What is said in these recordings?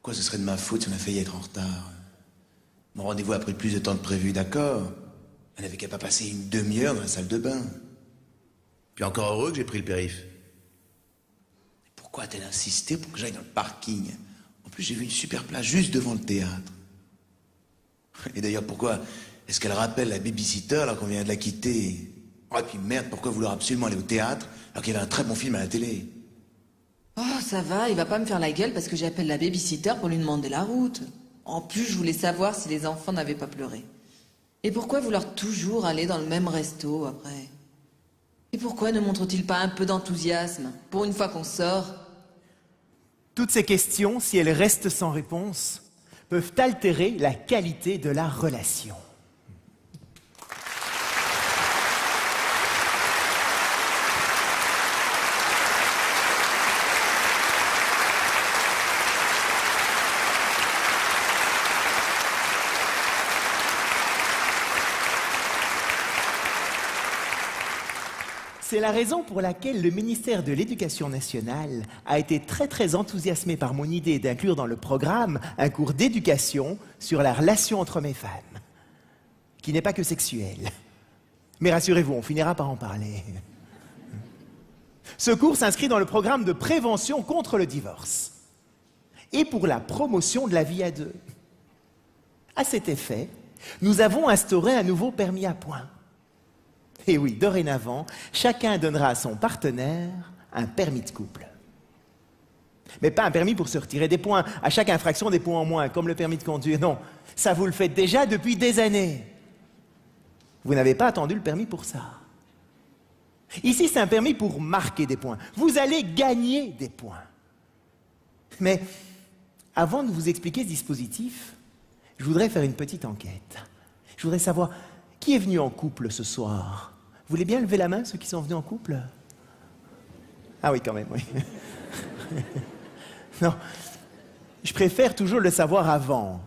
Pourquoi ce serait de ma faute si on a failli être en retard? Mon rendez-vous a pris plus de temps que prévu, d'accord. Elle n'avait qu'à pas passer une demi-heure dans la salle de bain. Puis encore heureux que j'ai pris le périph'. Pourquoi a-t-elle insisté pour que j'aille dans le parking? En plus, j'ai vu une super place juste devant le théâtre. Et d'ailleurs, pourquoi est-ce qu'elle rappelle la babysitter alors qu'on vient de la quitter? Oh, et puis merde, pourquoi vouloir absolument aller au théâtre alors qu'il y avait un très bon film à la télé? Oh, ça va, il va pas me faire la gueule parce que j'appelle la babysitter pour lui demander la route. En plus, je voulais savoir si les enfants n'avaient pas pleuré. Et pourquoi vouloir toujours aller dans le même resto après? Et pourquoi ne montre-t-il pas un peu d'enthousiasme pour une fois qu'on sort? Toutes ces questions, si elles restent sans réponse, peuvent altérer la qualité de la relation. C'est la raison pour laquelle le ministère de l'Éducation nationale a été très enthousiasmé par mon idée d'inclure dans le programme un cours d'éducation sur la relation entre hommes et femmes, qui n'est pas que sexuelle. Mais rassurez-vous, on finira par en parler. Ce cours s'inscrit dans le programme de prévention contre le divorce et pour la promotion de la vie à deux. À cet effet, nous avons instauré un nouveau permis à points. Et oui, dorénavant, chacun donnera à son partenaire un permis de couple. Mais pas un permis pour se retirer des points, à chaque infraction des points en moins, comme le permis de conduire. Non, ça vous le faites déjà depuis des années. Vous n'avez pas attendu le permis pour ça. Ici, c'est un permis pour marquer des points. Vous allez gagner des points. Mais avant de vous expliquer ce dispositif, je voudrais faire une petite enquête. Je voudrais savoir qui est venu en couple ce soir. Vous voulez bien lever la main, ceux qui sont venus en couple? Ah oui, quand même, oui. Non, je préfère toujours le savoir avant.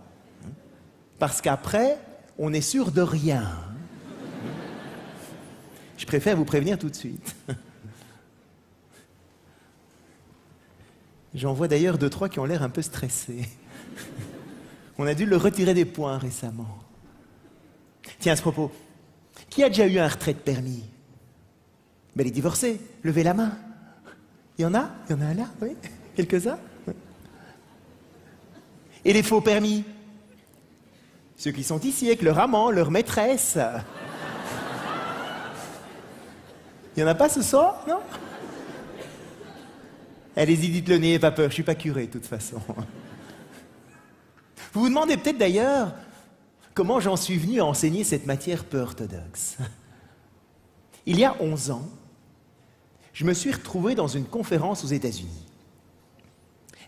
Parce qu'après, on est sûr de rien. Je préfère vous prévenir tout de suite. J'en vois d'ailleurs 2-3 qui ont l'air un peu stressés. On a dû le retirer des points récemment. Tiens, à ce propos, qui a déjà eu un retrait de permis? Mais les divorcés, levez la main. Il y en a? Il y en a un là, oui? Quelques-uns? Et les faux permis? Ceux qui sont ici avec leur amant, leur maîtresse. Il n'y en a pas ce soir, non? Allez-y, dites-le, n'ayez pas peur, je ne suis pas curé de toute façon. Vous vous demandez peut-être d'ailleurs comment j'en suis venu à enseigner cette matière peu orthodoxe. Il y a 11 ans, je me suis retrouvé dans une conférence aux États-Unis.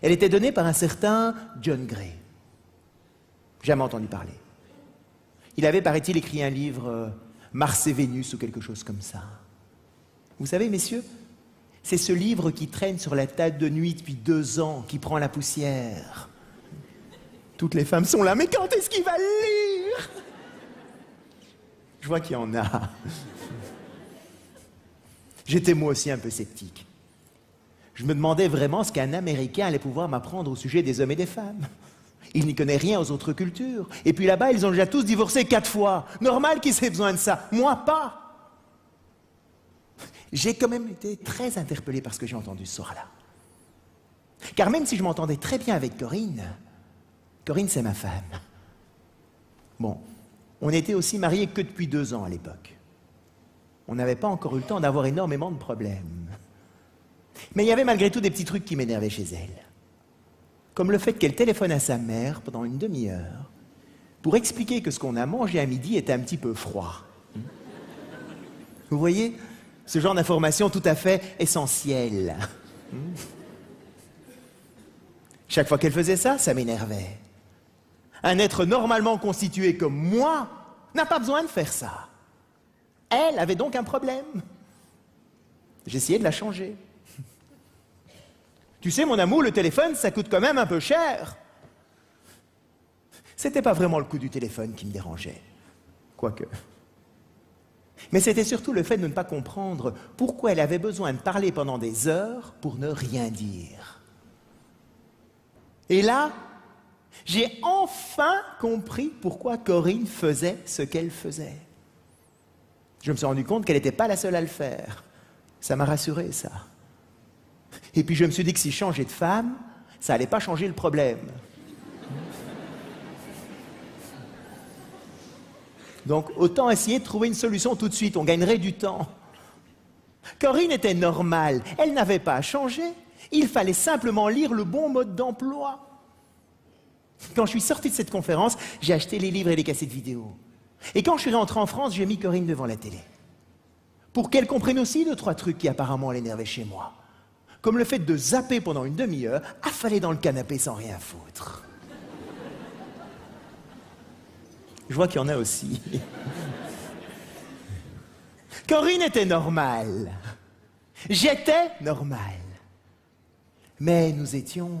Elle était donnée par un certain John Gray. Jamais entendu parler. Il avait, paraît-il, écrit un livre, Mars et Vénus ou quelque chose comme ça. Vous savez, messieurs, c'est ce livre qui traîne sur la table de nuit depuis 2 ans, qui prend la poussière. Toutes les femmes sont là, mais quand est-ce qu'il va le lire? Je vois qu'il y en a. J'étais moi aussi un peu sceptique. Je me demandais vraiment ce qu'un Américain allait pouvoir m'apprendre au sujet des hommes et des femmes. Il n'y connaît rien aux autres cultures. Et puis là-bas, ils ont déjà tous divorcé 4 fois. Normal qu'ils aient besoin de ça. Moi, pas. J'ai quand même été très interpellé par ce que j'ai entendu ce soir-là. Car même si je m'entendais très bien avec Corinne, c'est ma femme. Bon, on n'était aussi mariés que depuis 2 ans à l'époque. On n'avait pas encore eu le temps d'avoir énormément de problèmes. Mais il y avait malgré tout des petits trucs qui m'énervaient chez elle. Comme le fait qu'elle téléphone à sa mère pendant une demi-heure pour expliquer que ce qu'on a mangé à midi était un petit peu froid. Vous voyez, ce genre d'information tout à fait essentielle. Chaque fois qu'elle faisait ça, ça m'énervait. Un être normalement constitué comme moi n'a pas besoin de faire ça. Elle avait donc un problème. J'essayais de la changer. Tu sais, mon amour, le téléphone, ça coûte quand même un peu cher. C'était pas vraiment le coût du téléphone qui me dérangeait. Quoique. Mais c'était surtout le fait de ne pas comprendre pourquoi elle avait besoin de parler pendant des heures pour ne rien dire. Et là, J'ai enfin compris pourquoi Corinne faisait ce qu'elle faisait. Je me suis rendu compte qu'elle n'était pas la seule à le faire. Ça m'a rassuré, ça. Et puis je me suis dit que si je changeais de femme, ça n'allait pas changer le problème. Donc autant essayer de trouver une solution tout de suite, on gagnerait du temps. Corinne était normale, elle n'avait pas à changer. Il fallait simplement lire le bon mode d'emploi. Quand je suis sorti de cette conférence, j'ai acheté les livres et les cassettes vidéo. Et quand je suis rentré en France, j'ai mis Corinne devant la télé. Pour qu'elle comprenne aussi 2-3 trucs qui apparemment l'énervaient chez moi. Comme le fait de zapper pendant une demi-heure, affaler dans le canapé sans rien foutre. Je vois qu'il y en a aussi. Corinne était normale. J'étais normale. Mais nous étions...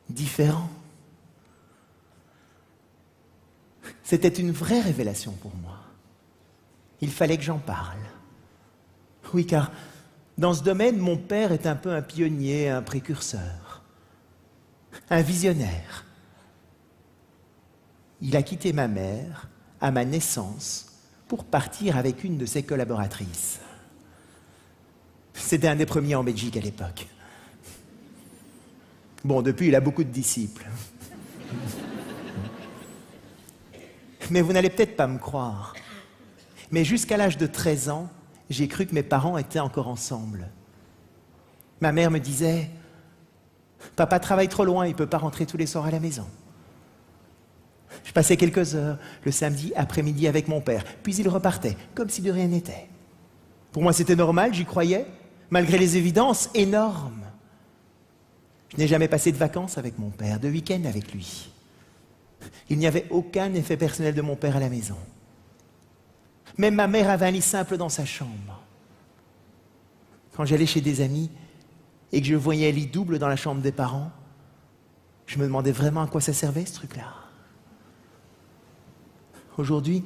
différents. C'était une vraie révélation pour moi. Il fallait que j'en parle. Oui, car dans ce domaine, mon père est un peu un pionnier, un précurseur, un visionnaire. Il a quitté ma mère à ma naissance pour partir avec une de ses collaboratrices. C'était un des premiers en Belgique à l'époque. Bon, depuis, il a beaucoup de disciples. Mais vous n'allez peut-être pas me croire. Mais jusqu'à l'âge de 13 ans, j'ai cru que mes parents étaient encore ensemble. Ma mère me disait « Papa travaille trop loin, il ne peut pas rentrer tous les soirs à la maison. » Je passais quelques heures le samedi après-midi avec mon père, puis il repartait, comme si de rien n'était. Pour moi, c'était normal, j'y croyais, malgré les évidences énormes. Je n'ai jamais passé de vacances avec mon père, de week-end avec lui. Il n'y avait aucun effet personnel de mon père à la maison. Même ma mère avait un lit simple dans sa chambre. Quand j'allais chez des amis et que je voyais un lit double dans la chambre des parents, je me demandais vraiment à quoi ça servait ce truc-là. Aujourd'hui,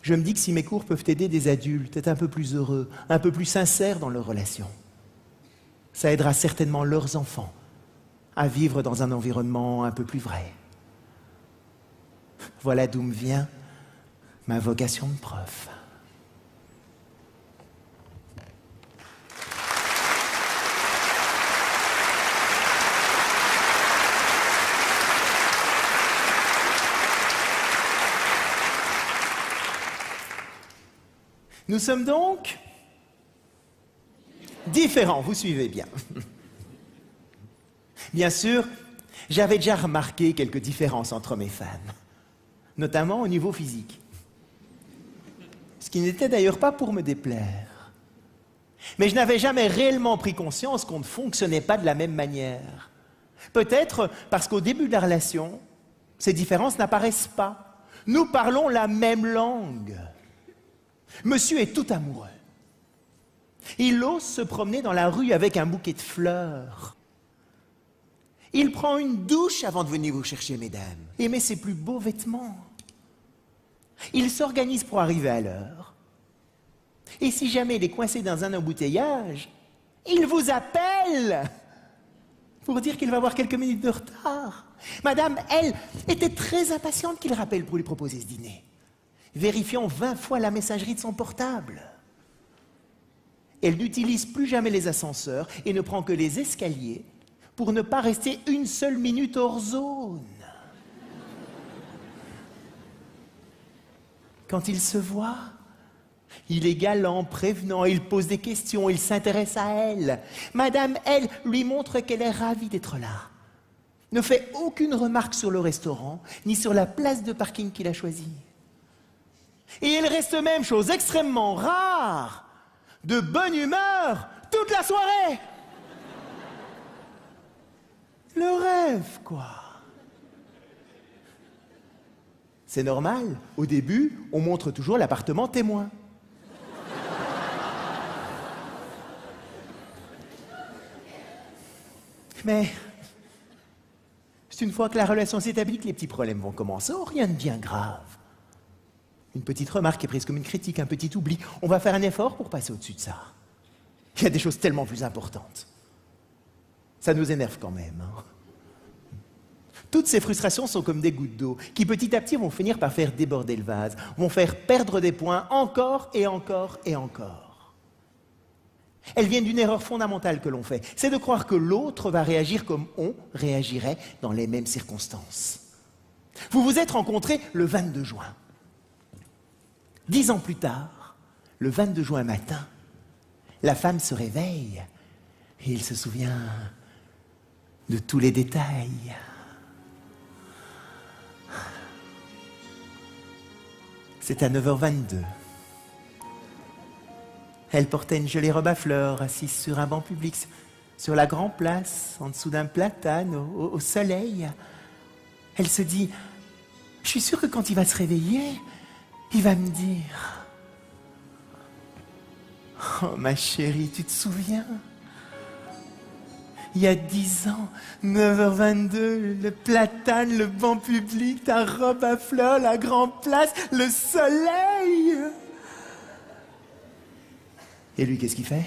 je me dis que si mes cours peuvent aider des adultes à être un peu plus heureux, un peu plus sincères dans leurs relations, ça aidera certainement leurs enfants à vivre dans un environnement un peu plus vrai. Voilà d'où me vient ma vocation de prof. Nous sommes donc différents, vous suivez bien. Bien sûr, j'avais déjà remarqué quelques différences entre mes femmes, notamment au niveau physique. Ce qui n'était d'ailleurs pas pour me déplaire. Mais je n'avais jamais réellement pris conscience qu'on ne fonctionnait pas de la même manière. Peut-être parce qu'au début de la relation, ces différences n'apparaissent pas. Nous parlons la même langue. Monsieur est tout amoureux. Il ose se promener dans la rue avec un bouquet de fleurs. Il prend une douche avant de venir vous chercher, mesdames, et met ses plus beaux vêtements. Il s'organise pour arriver à l'heure. Et si jamais il est coincé dans un embouteillage, il vous appelle pour dire qu'il va avoir quelques minutes de retard. Madame, elle, était très impatiente qu'il rappelle pour lui proposer ce dîner, vérifiant 20 fois la messagerie de son portable. Elle n'utilise plus jamais les ascenseurs et ne prend que les escaliers pour ne pas rester une seule minute hors zone. Quand il se voit, il est galant, prévenant, il pose des questions, il s'intéresse à elle. Madame, elle, lui montre qu'elle est ravie d'être là. Ne fait aucune remarque sur le restaurant, ni sur la place de parking qu'il a choisie. Et il reste même, chose extrêmement rare, de bonne humeur toute la soirée. Le rêve, quoi. C'est normal. Au début, on montre toujours l'appartement témoin. Mais c'est une fois que la relation s'établit que les petits problèmes vont commencer. Oh, rien de bien grave. Une petite remarque est prise comme une critique, un petit oubli. On va faire un effort pour passer au-dessus de ça. Il y a des choses tellement plus importantes. Ça nous énerve quand même. Hein. Toutes ces frustrations sont comme des gouttes d'eau qui petit à petit vont finir par faire déborder le vase, vont faire perdre des points encore et encore et encore. Elles viennent d'une erreur fondamentale que l'on fait, c'est de croire que l'autre va réagir comme on réagirait dans les mêmes circonstances. Vous vous êtes rencontrés le 22 juin. 10 ans plus tard, le 22 juin matin, la femme se réveille et il se souvient de tous les détails. C'est à 9h22. Elle portait une jolie robe à fleurs, assise sur un banc public, sur la grande place, en dessous d'un platane, au soleil. Elle se dit, je suis sûre que quand il va se réveiller, il va me dire, oh ma chérie, tu te souviens? Il y a 10 ans, 9h22, le platane, le banc public, ta robe à fleurs, la grande place, le soleil. Et lui, qu'est-ce qu'il fait?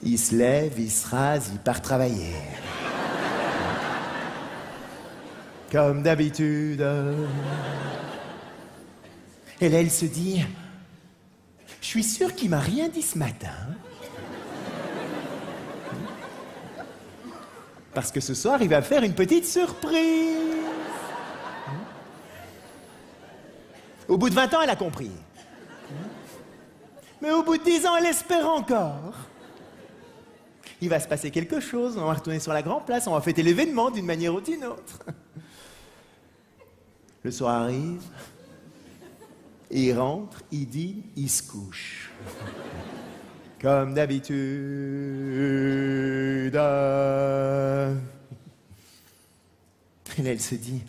Il se lève, il se rase, il part travailler. Comme d'habitude. Et là, elle se dit, je suis sûre qu'il m'a rien dit ce matin. Parce que ce soir, il va faire une petite surprise. Au bout de 20 ans, elle a compris. Mais au bout de 10 ans, elle espère encore. Il va se passer quelque chose, on va retourner sur la grande place, on va fêter l'événement d'une manière ou d'une autre. Le soir arrive, il rentre, il dîne, il se couche. Comme d'habitude. Et là, elle se dit,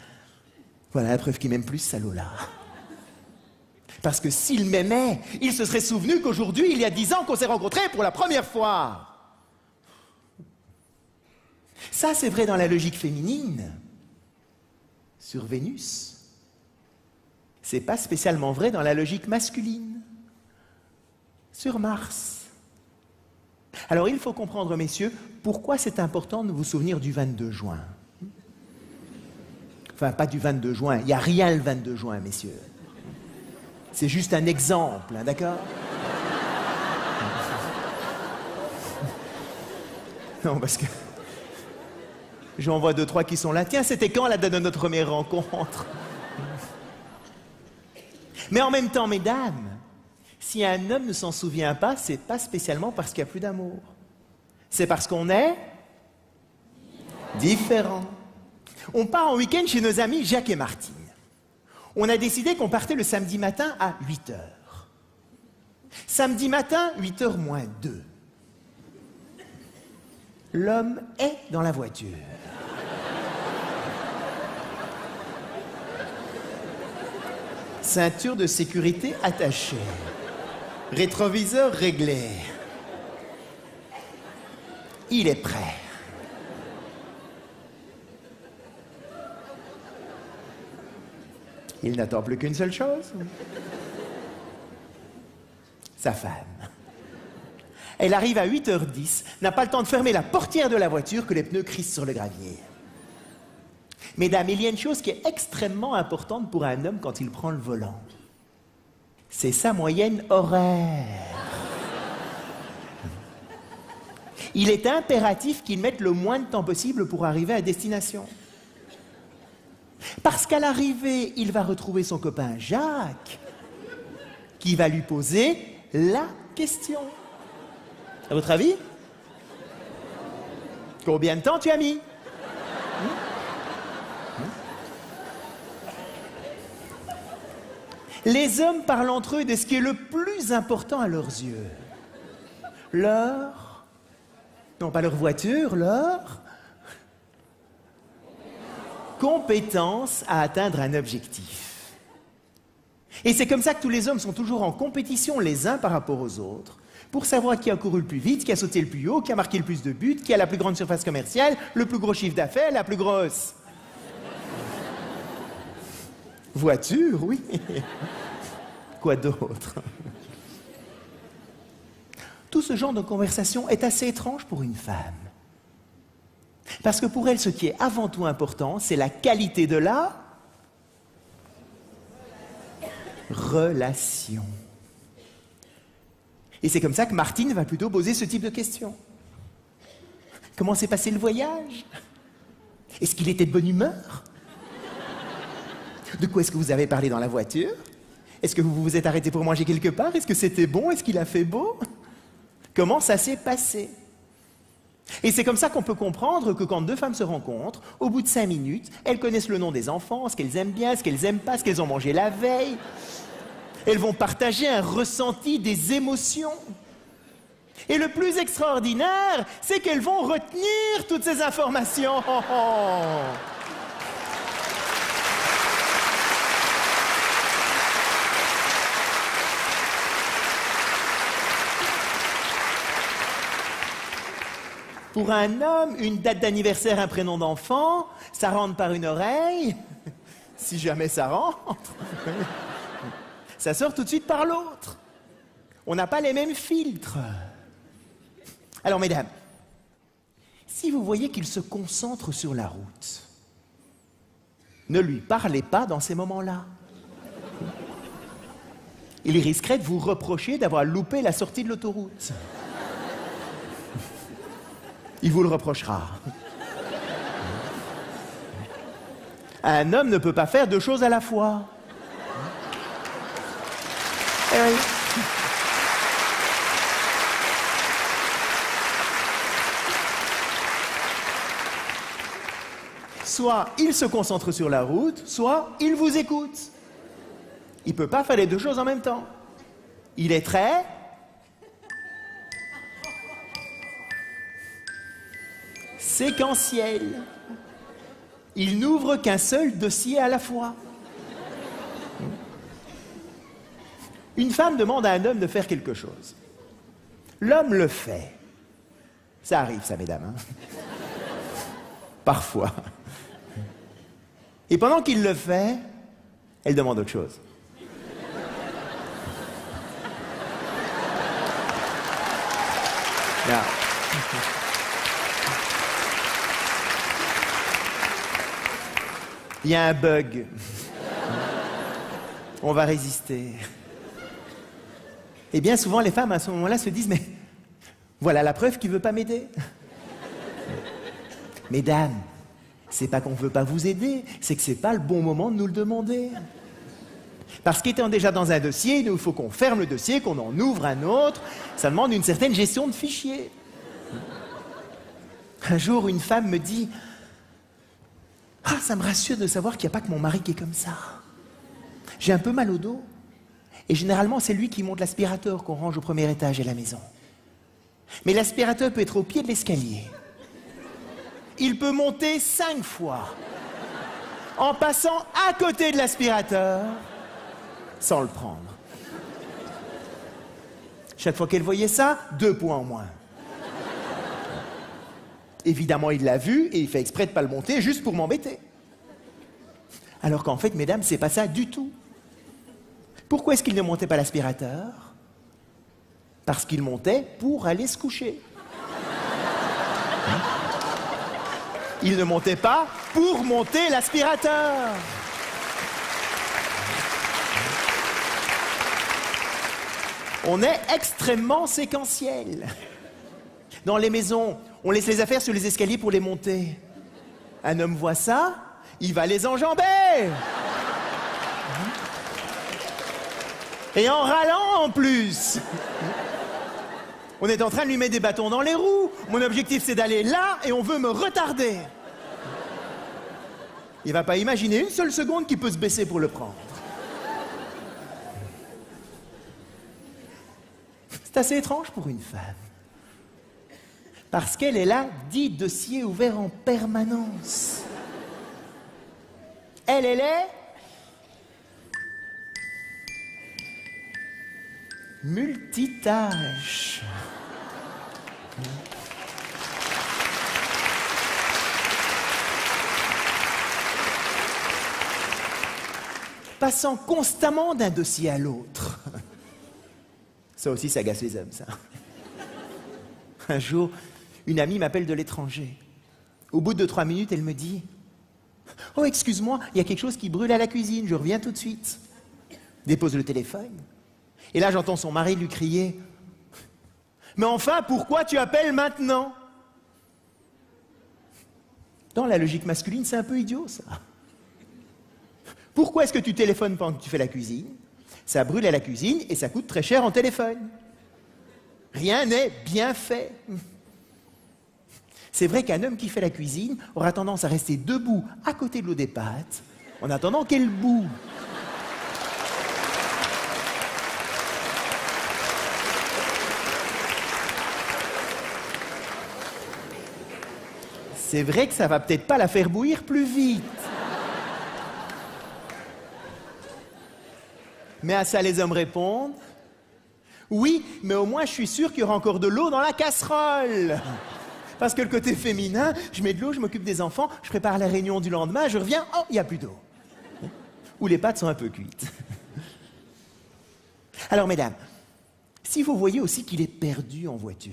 voilà la preuve qu'il m'aime plus, ce salaud-là. Parce que s'il m'aimait, il se serait souvenu qu'aujourd'hui, il y a 10 ans qu'on s'est rencontrés pour la première fois. Ça, c'est vrai dans la logique féminine. Sur Vénus. C'est pas spécialement vrai dans la logique masculine. Sur Mars. Alors, il faut comprendre, messieurs, pourquoi c'est important de vous souvenir du 22 juin. Enfin, pas du 22 juin. Il n'y a rien le 22 juin, messieurs. C'est juste un exemple, hein, d'accord? Non, parce que j'en vois 2, 3 qui sont là. Tiens, c'était quand la date de notre première rencontre? Mais en même temps, mesdames, si un homme ne s'en souvient pas, c'est pas spécialement parce qu'il n'y a plus d'amour. C'est parce qu'on est différents. On part en week-end chez nos amis Jacques et Martine. On a décidé qu'on partait le samedi matin à 8h. Samedi matin, 8h moins 2. L'homme est dans la voiture. Ceinture de sécurité attachée. Rétroviseur réglé. Il est prêt. Il n'attend plus qu'une seule chose. Sa femme. Elle arrive à 8h10, n'a pas le temps de fermer la portière de la voiture que les pneus crissent sur le gravier. Mesdames, il y a une chose qui est extrêmement importante pour un homme quand il prend le volant. C'est sa moyenne horaire. Il est impératif qu'il mette le moins de temps possible pour arriver à destination. Parce qu'à l'arrivée, il va retrouver son copain Jacques, qui va lui poser la question. À votre avis? Combien de temps tu as mis? Les hommes parlent entre eux de ce qui est le plus important à leurs yeux. Leur... non, pas leur voiture, leur... compétence à atteindre un objectif. Et c'est comme ça que tous les hommes sont toujours en compétition les uns par rapport aux autres, pour savoir qui a couru le plus vite, qui a sauté le plus haut, qui a marqué le plus de buts, qui a la plus grande surface commerciale, le plus gros chiffre d'affaires, la plus grosse voiture, oui. Quoi d'autre? ce genre de conversation est assez étrange pour une femme. Parce que pour elle, ce qui est avant tout important, c'est la qualité de la relation. Et c'est comme ça que Martine va plutôt poser ce type de questions. Comment s'est passé le voyage? Est-ce qu'il était de bonne humeur? De quoi est-ce que vous avez parlé dans la voiture? Est-ce que vous vous êtes arrêté pour manger quelque part? Est-ce que c'était bon? Est-ce qu'il a fait beau? Comment ça s'est passé? Et c'est comme ça qu'on peut comprendre que quand deux femmes se rencontrent, au bout de 5 minutes, elles connaissent le nom des enfants, ce qu'elles aiment bien, ce qu'elles n'aiment pas, ce qu'elles ont mangé la veille. Elles vont partager un ressenti, des émotions. Et le plus extraordinaire, c'est qu'elles vont retenir toutes ces informations. Pour un homme, une date d'anniversaire, un prénom d'enfant, ça rentre par une oreille, si jamais ça rentre. Ça sort tout de suite par l'autre. On n'a pas les mêmes filtres. Alors, mesdames, si vous voyez qu'il se concentre sur la route, ne lui parlez pas dans ces moments-là. Il risquerait de vous reprocher d'avoir loupé la sortie de l'autoroute. Il vous le reprochera. Un homme ne peut pas faire 2 choses à la fois. Eh oui. Soit il se concentre sur la route, soit il vous écoute. Il ne peut pas faire les 2 choses en même temps. Il est très... séquentiel. Il n'ouvre qu'un seul dossier à la fois. Une femme demande à un homme de faire quelque chose. L'homme le fait. Ça arrive, ça, mesdames. Hein? Parfois. Et pendant qu'il le fait, elle demande autre chose. Là. Il y a un bug. On va résister. Et bien souvent, les femmes, à ce moment-là, se disent « Mais voilà la preuve qu'il ne veut pas m'aider. » Mesdames, c'est pas qu'on ne veut pas vous aider, c'est que c'est pas le bon moment de nous le demander. Parce qu'étant déjà dans un dossier, il faut qu'on ferme le dossier, qu'on en ouvre un autre. Ça demande une certaine gestion de fichiers. Un jour, une femme me dit « Ah, ça me rassure de savoir qu'il n'y a pas que mon mari qui est comme ça. J'ai un peu mal au dos. Et généralement, c'est lui qui monte l'aspirateur qu'on range au premier étage de la maison. Mais l'aspirateur peut être au pied de l'escalier. Il peut monter 5 fois en passant à côté de l'aspirateur sans le prendre. Chaque fois qu'elle voyait ça, 2 points en moins. Évidemment, il l'a vu et il fait exprès de ne pas le monter juste pour m'embêter. Alors qu'en fait, mesdames, c'est pas ça du tout. Pourquoi est-ce qu'il ne montait pas l'aspirateur? Parce qu'il montait pour aller se coucher. Il ne montait pas pour monter l'aspirateur. On est extrêmement séquentiel. Dans les maisons, on laisse les affaires sur les escaliers pour les monter. Un homme voit ça, il va les enjamber. Et en râlant en plus. On est en train de lui mettre des bâtons dans les roues. Mon objectif, c'est d'aller là et on veut me retarder. Il va pas imaginer une seule seconde qu'il peut se baisser pour le prendre. C'est assez étrange pour une femme. Parce qu'elle est là, 10 dossiers ouverts en permanence. Elle est multitâche. Passant constamment d'un dossier à l'autre. Ça aussi, ça agace les hommes, ça. Un jour, une amie m'appelle de l'étranger. Au bout de 3 minutes, elle me dit « Oh, excuse-moi, il y a quelque chose qui brûle à la cuisine, je reviens tout de suite. » Dépose le téléphone. Et là, j'entends son mari lui crier « Mais enfin, pourquoi tu appelles maintenant ?» Dans la logique masculine, c'est un peu idiot, ça. Pourquoi est-ce que tu téléphones pendant que tu fais la cuisine? Ça brûle à la cuisine et ça coûte très cher en téléphone. Rien n'est bien fait. C'est vrai qu'un homme qui fait la cuisine aura tendance à rester debout à côté de l'eau des pâtes en attendant qu'elle bout. C'est vrai que ça va peut-être pas la faire bouillir plus vite. Mais à ça, les hommes répondent « Oui, mais au moins je suis sûr qu'il y aura encore de l'eau dans la casserole. Parce que le côté féminin, je mets de l'eau, je m'occupe des enfants, je prépare la réunion du lendemain, je reviens, oh, il n'y a plus d'eau. » Ou les pâtes sont un peu cuites. Alors, mesdames, si vous voyez aussi qu'il est perdu en voiture,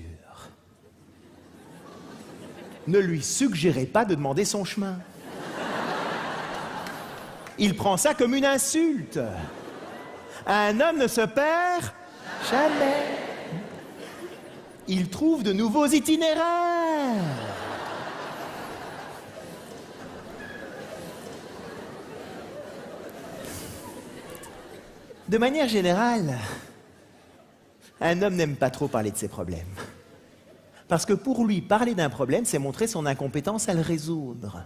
ne lui suggérez pas de demander son chemin. Il prend ça comme une insulte. Un homme ne se perd jamais. Il trouve de nouveaux itinéraires. De manière générale, un homme n'aime pas trop parler de ses problèmes. Parce que pour lui, parler d'un problème, c'est montrer son incompétence à le résoudre.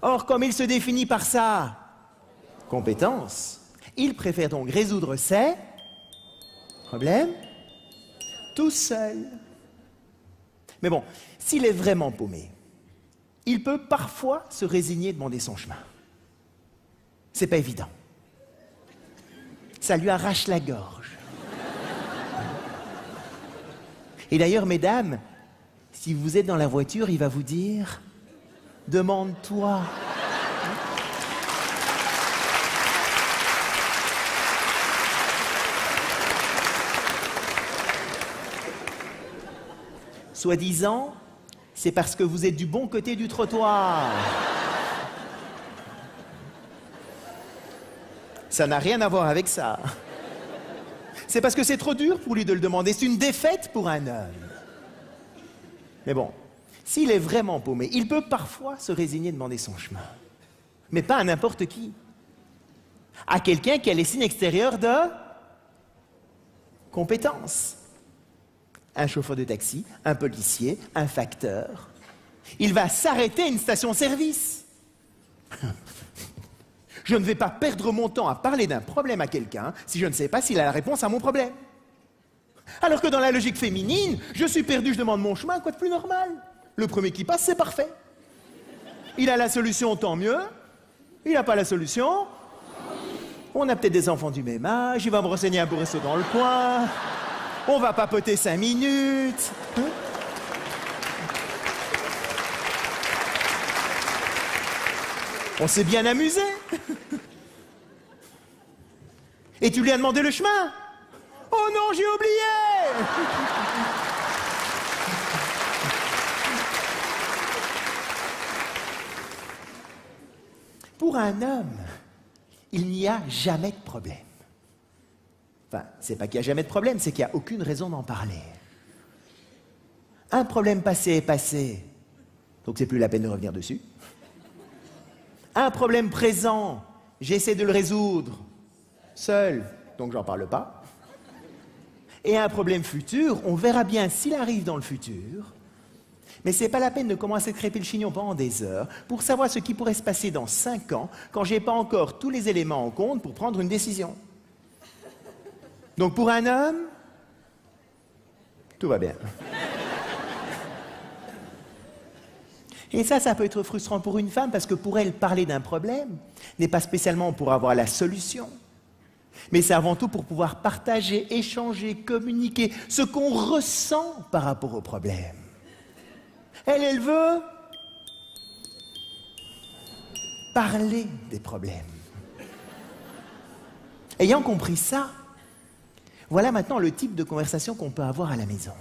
Or, comme il se définit par sa compétence, il préfère donc résoudre ses problèmes tout seul. Mais bon, s'il est vraiment paumé, il peut parfois se résigner et demander son chemin. C'est pas évident. Ça lui arrache la gorge. Et d'ailleurs, mesdames, si vous êtes dans la voiture, il va vous dire « Demande-toi ». Soi-disant, c'est parce que vous êtes du bon côté du trottoir. Ça n'a rien à voir avec ça. C'est parce que c'est trop dur pour lui de le demander. C'est une défaite pour un homme. Mais bon, s'il est vraiment paumé, il peut parfois se résigner à demander son chemin. Mais pas à n'importe qui. À quelqu'un qui a les signes extérieurs de compétence. Un chauffeur de taxi, un policier, un facteur. Il va s'arrêter à une station-service. Je ne vais pas perdre mon temps à parler d'un problème à quelqu'un si je ne sais pas s'il a la réponse à mon problème. Alors que dans la logique féminine, je suis perdu, je demande mon chemin, quoi de plus normal? Le premier qui passe, c'est parfait. Il a la solution, tant mieux. Il n'a pas la solution. On a peut-être des enfants du même âge, il va me renseigner un beau resto dans le coin. On va papoter 5 minutes. On s'est bien amusé. Et tu lui as demandé le chemin? Oh non, j'ai oublié. Pour un homme, il n'y a jamais de problème. Enfin, c'est pas qu'il n'y a jamais de problème, c'est qu'il n'y a aucune raison d'en parler. Un problème passé est passé, donc c'est plus la peine de revenir dessus. Un problème présent, j'essaie de le résoudre seul, donc j'en parle pas. Et un problème futur, on verra bien s'il arrive dans le futur, mais c'est pas la peine de commencer à crêper le chignon pendant des heures pour savoir ce qui pourrait se passer dans 5 ans quand j'ai pas encore tous les éléments en compte pour prendre une décision. Donc pour un homme, tout va bien. Et ça peut être frustrant pour une femme parce que pour elle, parler d'un problème n'est pas spécialement pour avoir la solution, mais c'est avant tout pour pouvoir partager, échanger, communiquer ce qu'on ressent par rapport au problème. Elle veut parler des problèmes. Ayant compris ça, voilà maintenant le type de conversation qu'on peut avoir à la maison.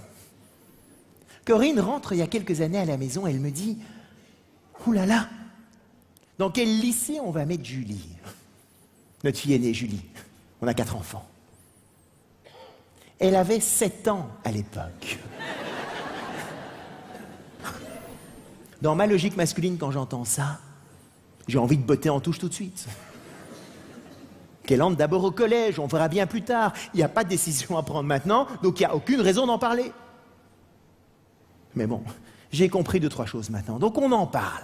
Corinne rentre il y a quelques années à la maison, elle me dit « Ouh là là, dans quel lycée on va mettre Julie ?» Notre fille aînée, Julie. On a 4 enfants. Elle avait 7 ans à l'époque. Dans ma logique masculine, quand j'entends ça, j'ai envie de botter en touche tout de suite. Qu'elle entre d'abord au collège, on verra bien plus tard. Il n'y a pas de décision à prendre maintenant, donc il n'y a aucune raison d'en parler. Mais bon, j'ai compris 2-3 choses maintenant, donc on en parle.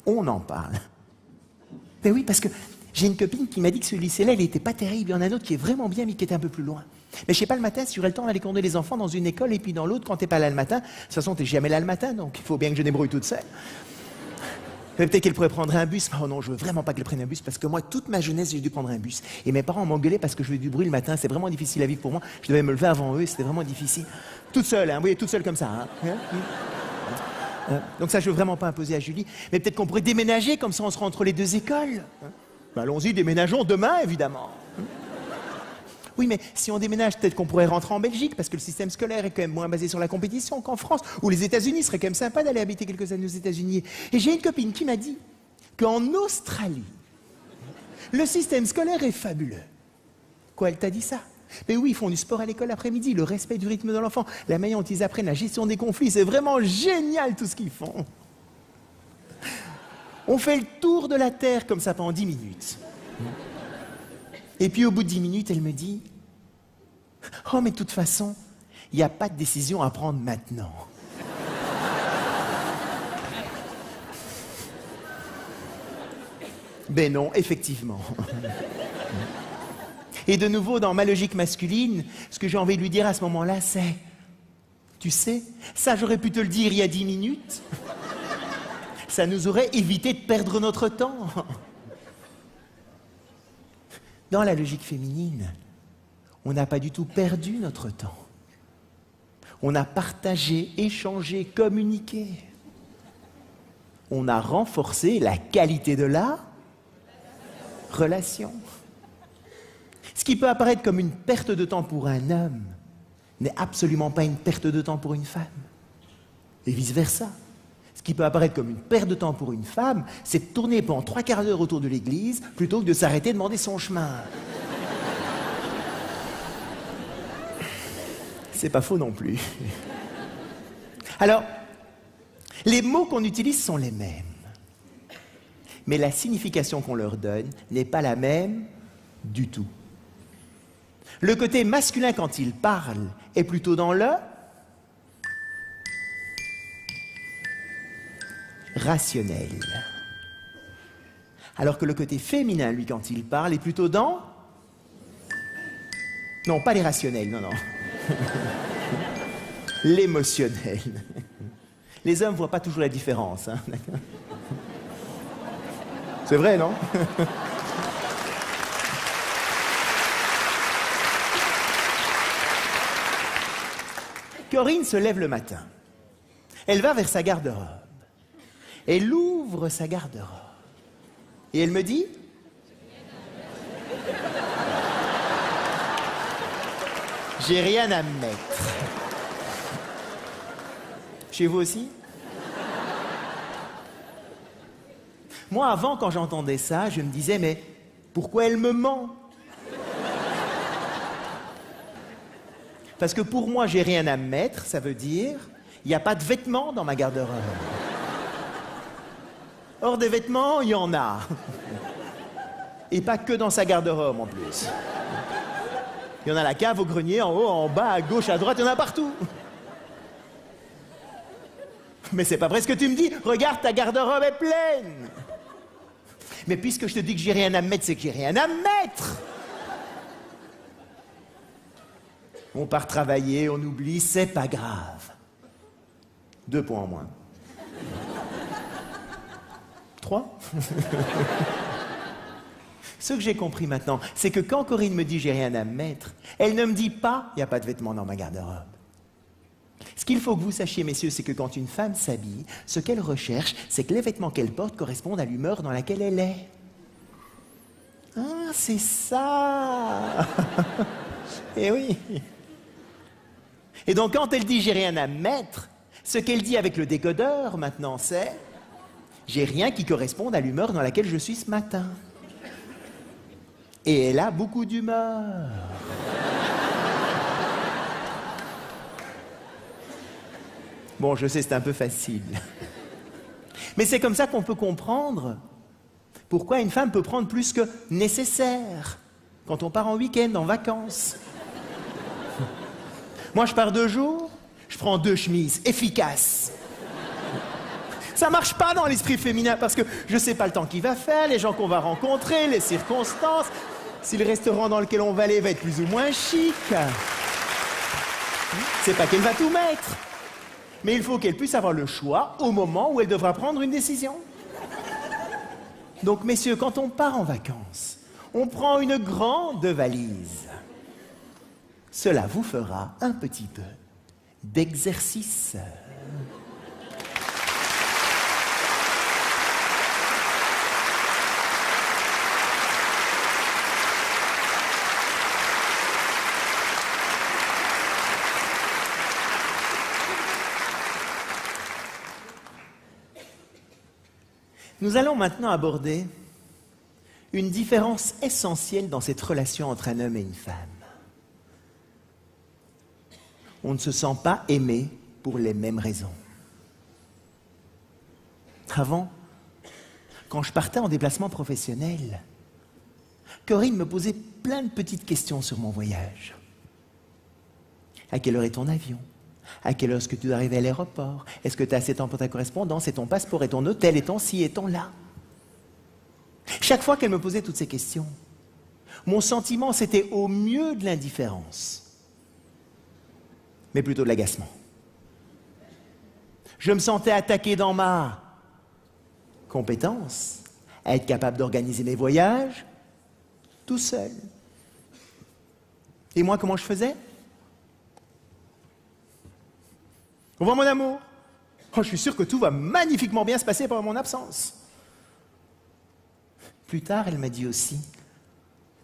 On en parle. Mais oui, parce que j'ai une copine qui m'a dit que ce lycée-là, il n'était pas terrible. Il y en a un autre qui est vraiment bien, mais qui était un peu plus loin. Mais je sais pas, le matin, si j'aurais le temps d'aller conduire les enfants dans une école et puis dans l'autre, quand t'es pas là le matin, de toute façon, t'es jamais là le matin, donc il faut bien que je débrouille toute seule. Peut-être qu'elle pourrait prendre un bus. Oh non, je veux vraiment pas qu'elle prenne un bus, parce que moi, toute ma jeunesse, j'ai dû prendre un bus. Et mes parents m'engueulaient parce que je faisais du bruit le matin. C'est vraiment difficile à vivre pour moi. Je devais me lever avant eux, c'était vraiment difficile. Toute seule, hein, vous voyez, toute seule comme ça. Hein. Donc ça, je veux vraiment pas imposer à Julie. Mais peut-être qu'on pourrait déménager, comme ça on sera entre les 2 écoles. Ben, allons-y, déménageons demain, évidemment. Oui, mais si on déménage, peut-être qu'on pourrait rentrer en Belgique, parce que le système scolaire est quand même moins basé sur la compétition qu'en France, ou les États-Unis. Ce serait quand même sympa d'aller habiter quelques années aux États-Unis. Et j'ai une copine qui m'a dit qu'en Australie, le système scolaire est fabuleux. Quoi, elle t'a dit ça? Mais oui, ils font du sport à l'école l'après-midi, le respect du rythme de l'enfant, la manière dont ils apprennent la gestion des conflits, c'est vraiment génial tout ce qu'ils font. On fait le tour de la Terre comme ça pendant 10 minutes. Et puis au bout de 10 minutes, elle me dit « Oh, mais de toute façon, il n'y a pas de décision à prendre maintenant. » Ben non, effectivement. Et de nouveau, dans ma logique masculine, ce que j'ai envie de lui dire à ce moment-là, c'est « Tu sais, ça j'aurais pu te le dire il y a 10 minutes. Ça nous aurait évité de perdre notre temps. » Dans la logique féminine, on n'a pas du tout perdu notre temps. On a partagé, échangé, communiqué. On a renforcé la qualité de la relation. Ce qui peut apparaître comme une perte de temps pour un homme n'est absolument pas une perte de temps pour une femme. Et vice-versa. Ce qui peut apparaître comme une perte de temps pour une femme, c'est de tourner pendant 3/4 d'heure autour de l'église plutôt que de s'arrêter et demander son chemin. C'est pas faux non plus. Alors, les mots qu'on utilise sont les mêmes. Mais la signification qu'on leur donne n'est pas la même du tout. Le côté masculin, quand il parle, est plutôt dans le rationnel. Alors que le côté féminin, lui, quand il parle, est plutôt dans... Non, pas les rationnels, non, non. L'émotionnel. Les hommes ne voient pas toujours la différence. Hein. C'est vrai, non? Corinne se lève le matin. Elle va vers sa garde-robe. Elle ouvre sa garde-robe. Et elle me dit... J'ai rien à me mettre. Chez vous aussi? Moi, avant, quand j'entendais ça, je me disais, mais pourquoi elle me ment? Parce que pour moi, j'ai rien à me mettre, ça veut dire, il n'y a pas de vêtements dans ma garde-robe. Or, des vêtements, il y en a. Et pas que dans sa garde-robe, en plus. Il y en a à la cave, au grenier, en haut, en bas, à gauche, à droite, il y en a partout. Mais c'est pas vrai ce que tu me dis. Regarde, ta garde-robe est pleine. Mais puisque je te dis que j'ai rien à me mettre, c'est que j'ai rien à me mettre. On part travailler, on oublie, c'est pas grave. 2 points en moins. 3. Ce que j'ai compris maintenant, c'est que quand Corinne me dit j'ai rien à me mettre, elle ne me dit pas il n'y a pas de vêtements dans ma garde-robe. Ce qu'il faut que vous sachiez, messieurs, c'est que quand une femme s'habille, ce qu'elle recherche, c'est que les vêtements qu'elle porte correspondent à l'humeur dans laquelle elle est. Ah, c'est ça. Eh oui. Et donc quand elle dit « j'ai rien à mettre », ce qu'elle dit avec le décodeur maintenant c'est « j'ai rien qui corresponde à l'humeur dans laquelle je suis ce matin ». Et elle a beaucoup d'humeur. Bon, je sais, c'est un peu facile. Mais c'est comme ça qu'on peut comprendre pourquoi une femme peut prendre plus que nécessaire quand on part en week-end, en vacances. Moi, je pars 2 jours, je prends 2 chemises efficaces. Ça marche pas dans l'esprit féminin parce que je sais pas le temps qu'il va faire, les gens qu'on va rencontrer, les circonstances, si le restaurant dans lequel on va aller va être plus ou moins chic. C'est pas qu'elle va tout mettre. Mais il faut qu'elle puisse avoir le choix au moment où elle devra prendre une décision. Donc, messieurs, quand on part en vacances, on prend une grande valise. Cela vous fera un petit peu d'exercice. Nous allons maintenant aborder une différence essentielle dans cette relation entre un homme et une femme. On ne se sent pas aimé pour les mêmes raisons. Avant, quand je partais en déplacement professionnel, Corinne me posait plein de petites questions sur mon voyage. À quelle heure est ton avion ? À quelle heure est-ce que tu dois arriver à l'aéroport? Est-ce que tu as assez de temps pour ta correspondance et ton passeport et ton hôtel et ton ci et ton là? Chaque fois qu'elle me posait toutes ces questions, mon sentiment c'était au mieux de l'indifférence, mais plutôt de l'agacement. Je me sentais attaqué dans ma compétence à être capable d'organiser mes voyages tout seul. Et moi, comment je faisais? Au revoir mon amour. Oh, je suis sûr que tout va magnifiquement bien se passer pendant mon absence. Plus tard, elle m'a dit aussi,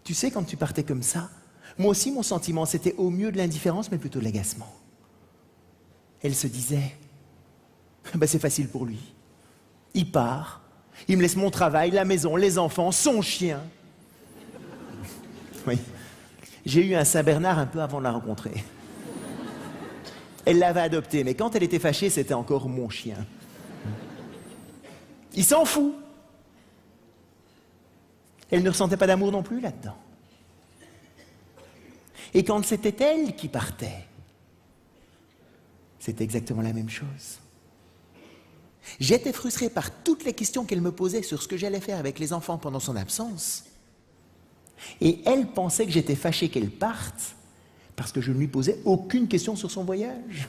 tu sais, quand tu partais comme ça, moi aussi mon sentiment c'était au mieux de l'indifférence, mais plutôt de l'agacement. Elle se disait, ben, c'est facile pour lui. Il part, il me laisse mon travail, la maison, les enfants, son chien. Oui, j'ai eu un Saint-Bernard un peu avant de la rencontrer. Elle l'avait adopté, mais quand elle était fâchée, c'était encore mon chien. Il s'en fout. Elle ne ressentait pas d'amour non plus là-dedans. Et quand c'était elle qui partait, c'était exactement la même chose. J'étais frustré par toutes les questions qu'elle me posait sur ce que j'allais faire avec les enfants pendant son absence. Et elle pensait que j'étais fâché qu'elle parte, parce que je ne lui posais aucune question sur son voyage.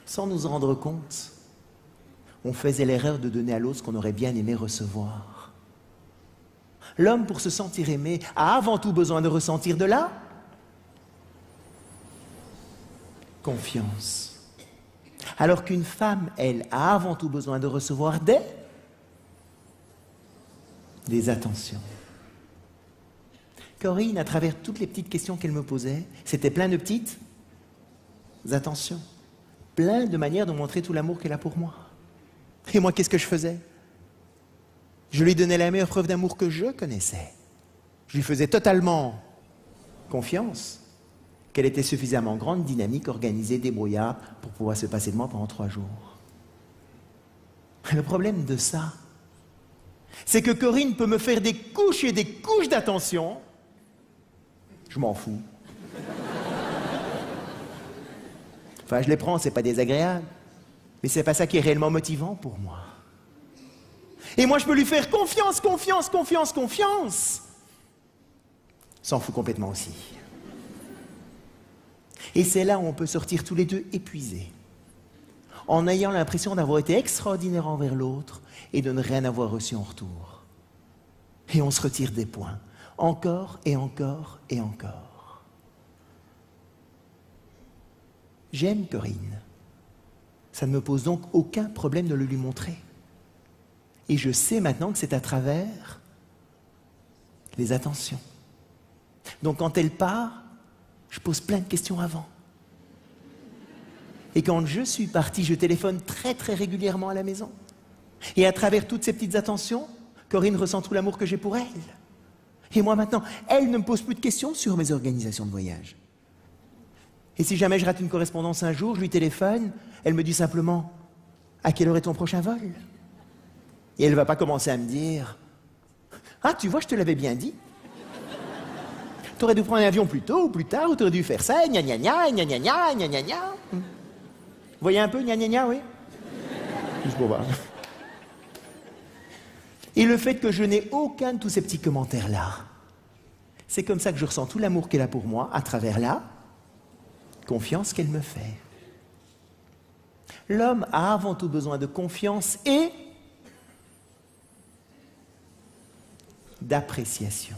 Sans nous en rendre compte, on faisait l'erreur de donner à l'autre ce qu'on aurait bien aimé recevoir. L'homme, pour se sentir aimé, a avant tout besoin de ressentir de la confiance. Alors qu'une femme, elle, a avant tout besoin de recevoir des attentions. Corinne, à travers toutes les petites questions qu'elle me posait, c'était plein de petites attentions, plein de manières de montrer tout l'amour qu'elle a pour moi. Et moi, qu'est-ce que je faisais? Je lui donnais la meilleure preuve d'amour que je connaissais. Je lui faisais totalement confiance qu'elle était suffisamment grande, dynamique, organisée, débrouillarde pour pouvoir se passer de moi pendant 3 jours. Le problème de ça, c'est que Corinne peut me faire des couches et des couches d'attention. Je m'en fous. Enfin, je les prends, c'est pas désagréable. Mais c'est pas ça qui est réellement motivant pour moi. Et moi, je peux lui faire confiance, confiance, confiance, confiance. S'en fout complètement aussi. Et c'est là où on peut sortir tous les deux épuisés, en ayant l'impression d'avoir été extraordinaire envers l'autre et de ne rien avoir reçu en retour. Et on se retire des points, encore et encore et encore. J'aime Corinne. Ça ne me pose donc aucun problème de le lui montrer. Et je sais maintenant que c'est à travers les attentions. Donc quand elle part, je pose plein de questions avant. Et quand je suis parti, je téléphone très très régulièrement à la maison. Et à travers toutes ces petites attentions, Corinne ressent tout l'amour que j'ai pour elle. Et moi maintenant, elle ne me pose plus de questions sur mes organisations de voyage. Et si jamais je rate une correspondance un jour, je lui téléphone, elle me dit simplement « À quelle heure est ton prochain vol ?» Et elle ne va pas commencer à me dire « Ah, tu vois, je te l'avais bien dit. T'aurais dû prendre un avion plus tôt ou plus tard, ou t'aurais dû faire ça, gna gna gna, gna gna gna, gna gna gna. » Vous voyez un peu, gna gna gna, oui? Juste pour voir. Et le fait que je n'ai aucun de tous ces petits commentaires-là, c'est comme ça que je ressens tout l'amour qu'elle a pour moi, à travers la confiance qu'elle me fait. L'homme a avant tout besoin de confiance et d'appréciation.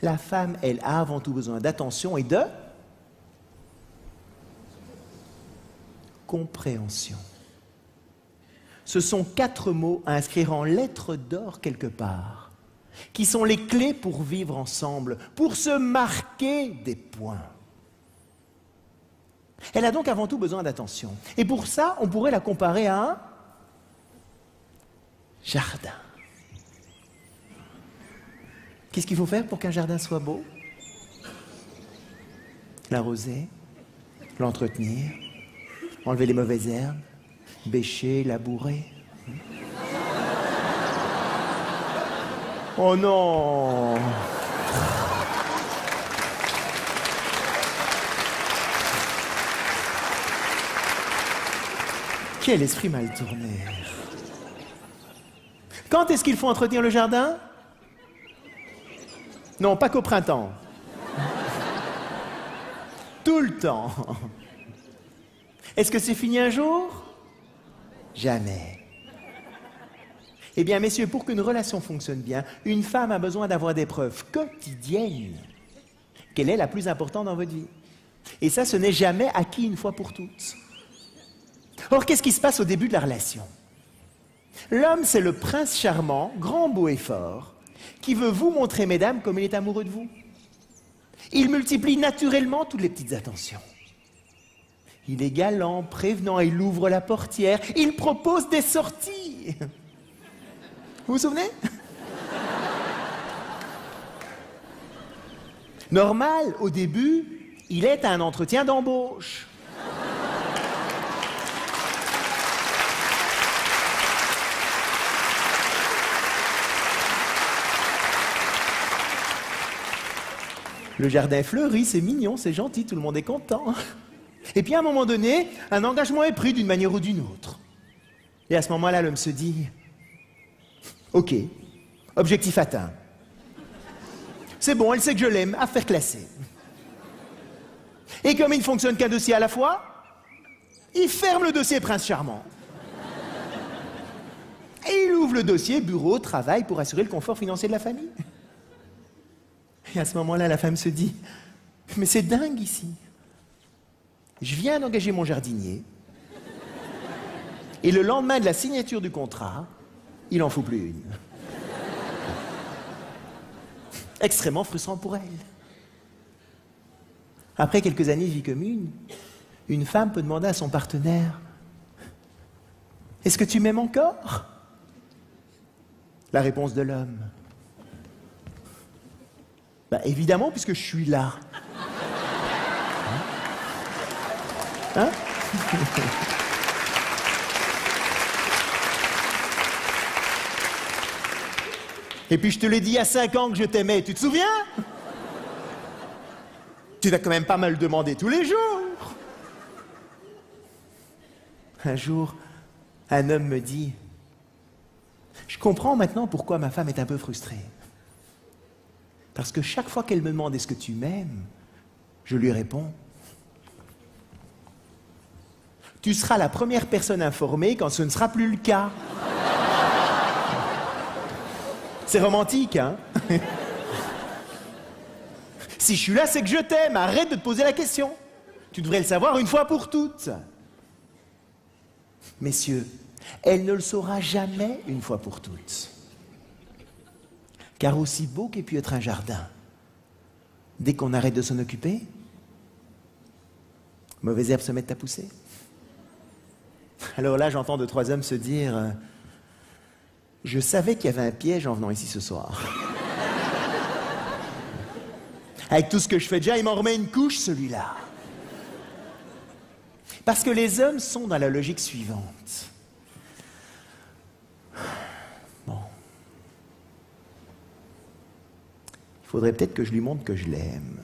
La femme, elle, a avant tout besoin d'attention et de compréhension. Ce sont 4 mots à inscrire en lettres d'or quelque part, qui sont les clés pour vivre ensemble, pour se marquer des points. Elle a donc avant tout besoin d'attention. Et pour ça, on pourrait la comparer à un jardin. Qu'est-ce qu'il faut faire pour qu'un jardin soit beau? L'arroser, l'entretenir, enlever les mauvaises herbes, bêcher, labourer. Oh non! Quel esprit mal tourné! Quand est-ce qu'il faut entretenir le jardin? Non, pas qu'au printemps. Tout le temps. Est-ce que c'est fini un jour? Jamais. Eh bien, messieurs, pour qu'une relation fonctionne bien, une femme a besoin d'avoir des preuves quotidiennes qu'elle est la plus importante dans votre vie. Et ça, ce n'est jamais acquis une fois pour toutes. Or, qu'est-ce qui se passe au début de la relation? L'homme, c'est le prince charmant, grand, beau et fort, qui veut vous montrer, mesdames, comme il est amoureux de vous. Il multiplie naturellement toutes les petites attentions. Il est galant, prévenant, il ouvre la portière, il propose des sorties. Vous vous souvenez? Normal, au début, il est à un entretien d'embauche. Le jardin fleurit, c'est mignon, c'est gentil, tout le monde est content. Et puis à un moment donné, un engagement est pris d'une manière ou d'une autre. Et à ce moment-là, l'homme se dit « Ok, objectif atteint. C'est bon, elle sait que je l'aime, affaire classée. » Et comme il ne fonctionne qu'un dossier à la fois, il ferme le dossier Prince Charmant. Et il ouvre le dossier bureau, travail pour assurer le confort financier de la famille. Et à ce moment-là, la femme se dit « Mais c'est dingue ici. Je viens d'engager mon jardinier. Et le lendemain de la signature du contrat, il n'en faut plus une. » Extrêmement frustrant pour elle. Après quelques années de vie commune, une femme peut demander à son partenaire « Est-ce que tu m'aimes encore ?» La réponse de l'homme « Bah, évidemment, puisque je suis là. » Hein? Et puis je te l'ai dit il y a 5 ans que je t'aimais, tu te souviens? Tu t'as quand même pas mal demandé tous les jours. Un jour, un homme me dit « Je comprends maintenant pourquoi ma femme est un peu frustrée. Parce que chaque fois qu'elle me demande « Est-ce que tu m'aimes ?» je lui réponds « Tu seras la première personne informée quand ce ne sera plus le cas. » C'est romantique, hein? Si je suis là, c'est que je t'aime. Arrête de te poser la question. Tu devrais le savoir une fois pour toutes. Messieurs, elle ne le saura jamais une fois pour toutes. Car aussi beau qu'ait pu être un jardin, Dès qu'on arrête de s'en occuper, mauvaises herbes se mettent à pousser. Alors là, j'entends 2, 3 hommes se dire « Je savais qu'il y avait un piège en venant ici ce soir. » Avec tout ce que je fais déjà, il m'en remet une couche, celui-là. Parce que les hommes sont dans la logique suivante. Bon. Il faudrait peut-être que je lui montre que je l'aime.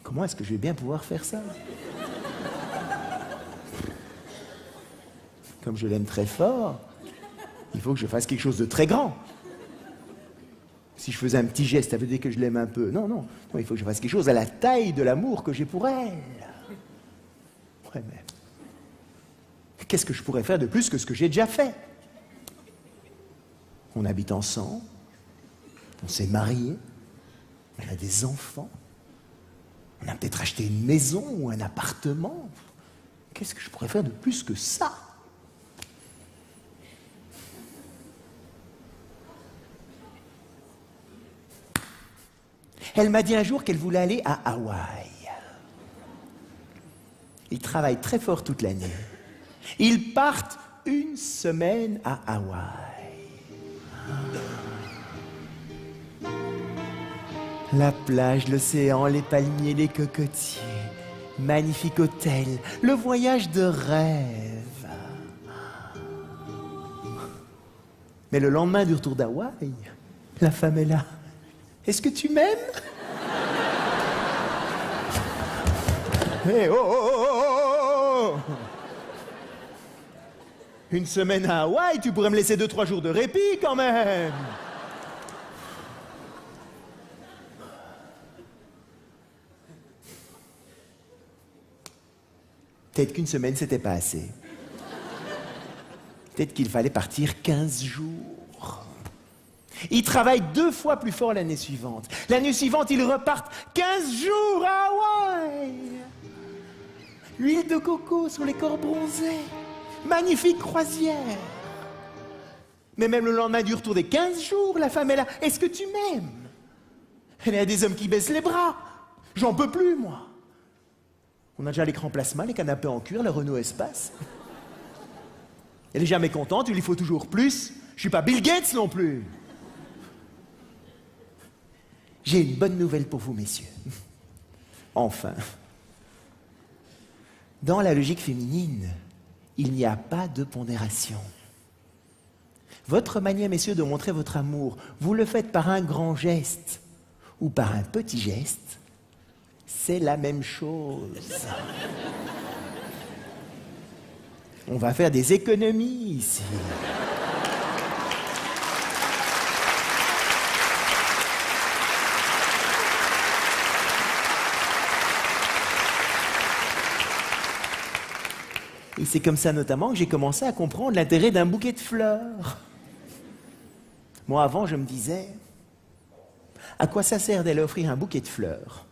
Comment est-ce que je vais bien pouvoir faire ça? Comme je l'aime très fort, il faut que je fasse quelque chose de très grand. Si je faisais un petit geste, ça veut dire que je l'aime un peu. Non, non, non, il faut que je fasse quelque chose à la taille de l'amour que j'ai pour elle. Ouais, mais qu'est-ce que je pourrais faire de plus que ce que j'ai déjà fait? On habite ensemble, on s'est mariés, on a des enfants, on a peut-être acheté une maison ou un appartement. Qu'est-ce que je pourrais faire de plus que ça? Elle m'a dit un jour qu'elle voulait aller à Hawaï. Ils travaillent très fort toute l'année. Ils partent 1 semaine à Hawaï. La plage, l'océan, les palmiers, les cocotiers. Magnifique hôtel, le voyage de rêve. Mais le lendemain du retour d'Hawaï, la femme est là. Est-ce que tu m'aimes? Hey, oh, oh, oh, oh, oh. 1 semaine à Hawaï, tu pourrais me laisser 2, 3 jours de répit quand même. Peut-être qu'1 semaine, c'était pas assez. Peut-être qu'il fallait partir 15 jours. Ils travaillent 2 fois plus fort l'année suivante. L'année suivante, ils repartent 15 jours à Hawaï. Huile de coco sur les corps bronzés. Magnifique croisière. Mais même le lendemain du retour des 15 jours, la femme est là. Est-ce que tu m'aimes? Il y a des hommes qui baissent les bras. J'en peux plus, moi. On a déjà l'écran plasma, les canapés en cuir, le Renault Espace. Elle est jamais contente, il lui faut toujours plus. Je suis pas Bill Gates non plus. J'ai une bonne nouvelle pour vous, messieurs. Enfin. Dans la logique féminine, il n'y a pas de pondération. Votre manière, messieurs, de montrer votre amour, vous le faites par un grand geste ou par un petit geste, c'est la même chose. On va faire des économies ici. Et c'est comme ça notamment que j'ai commencé à comprendre l'intérêt d'un bouquet de fleurs. Moi, avant, je me disais, à quoi ça sert d'aller offrir un bouquet de fleurs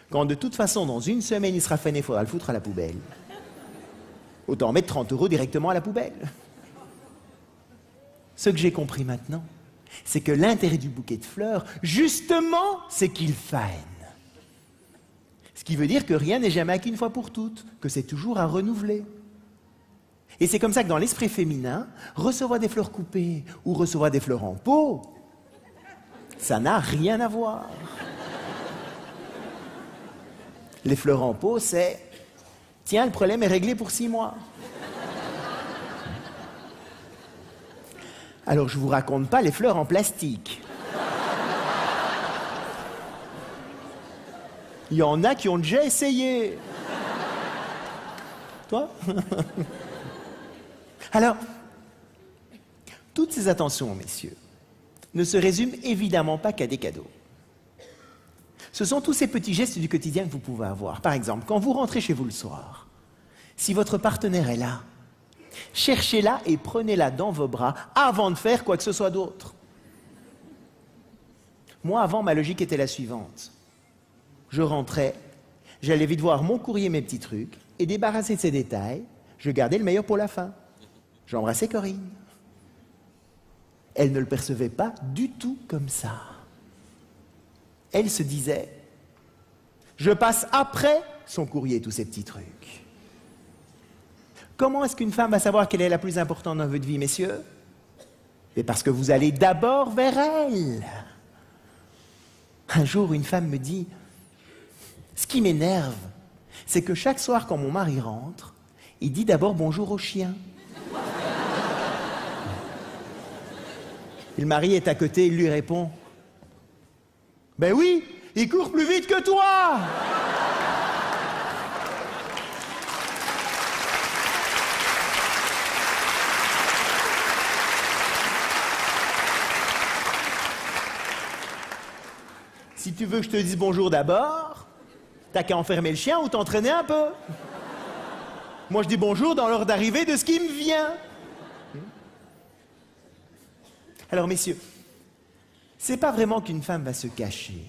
quand de toute façon, dans 1 semaine, il sera fané, il faudra le foutre à la poubelle. Autant mettre 30 € directement à la poubelle. Ce que j'ai compris maintenant, c'est que l'intérêt du bouquet de fleurs, justement, c'est qu'il fane. Ce qui veut dire que rien n'est jamais acquis 1 fois pour toutes, que c'est toujours à renouveler. Et c'est comme ça que dans l'esprit féminin, recevoir des fleurs coupées ou recevoir des fleurs en pot, ça n'a rien à voir. Les fleurs en pot, c'est « Tiens, le problème est réglé pour 6 mois. » Alors, je vous raconte pas les fleurs en plastique. Il y en a qui ont déjà essayé. Toi? Alors, toutes ces attentions, messieurs, ne se résument évidemment pas qu'à des cadeaux. Ce sont tous ces petits gestes du quotidien que vous pouvez avoir. Par exemple, quand vous rentrez chez vous le soir, si votre partenaire est là, cherchez-la et prenez-la dans vos bras avant de faire quoi que ce soit d'autre. Moi, avant, ma logique était la suivante. Je rentrais, j'allais vite voir mon courrier, mes petits trucs, et débarrassé de ces détails, je gardais le meilleur pour la fin. J'embrassais Corinne. Elle ne le percevait pas du tout comme ça. Elle se disait, je passe après son courrier, tous ces petits trucs. Comment est-ce qu'une femme va savoir quelle est la plus importante dans votre vie, messieurs? C'est parce que vous allez d'abord vers elle. Un jour, une femme me dit, ce qui m'énerve, c'est que chaque soir, quand mon mari rentre, il dit d'abord bonjour au chien. Et le mari est à côté, il lui répond, ben oui, il court plus vite que toi. Si tu veux que je te dise bonjour d'abord, t'as qu'à enfermer le chien ou t'entraîner un peu. Moi, je dis bonjour dans l'ordre d'arrivée de ce qui me vient. Alors, messieurs, c'est pas vraiment qu'une femme va se cacher,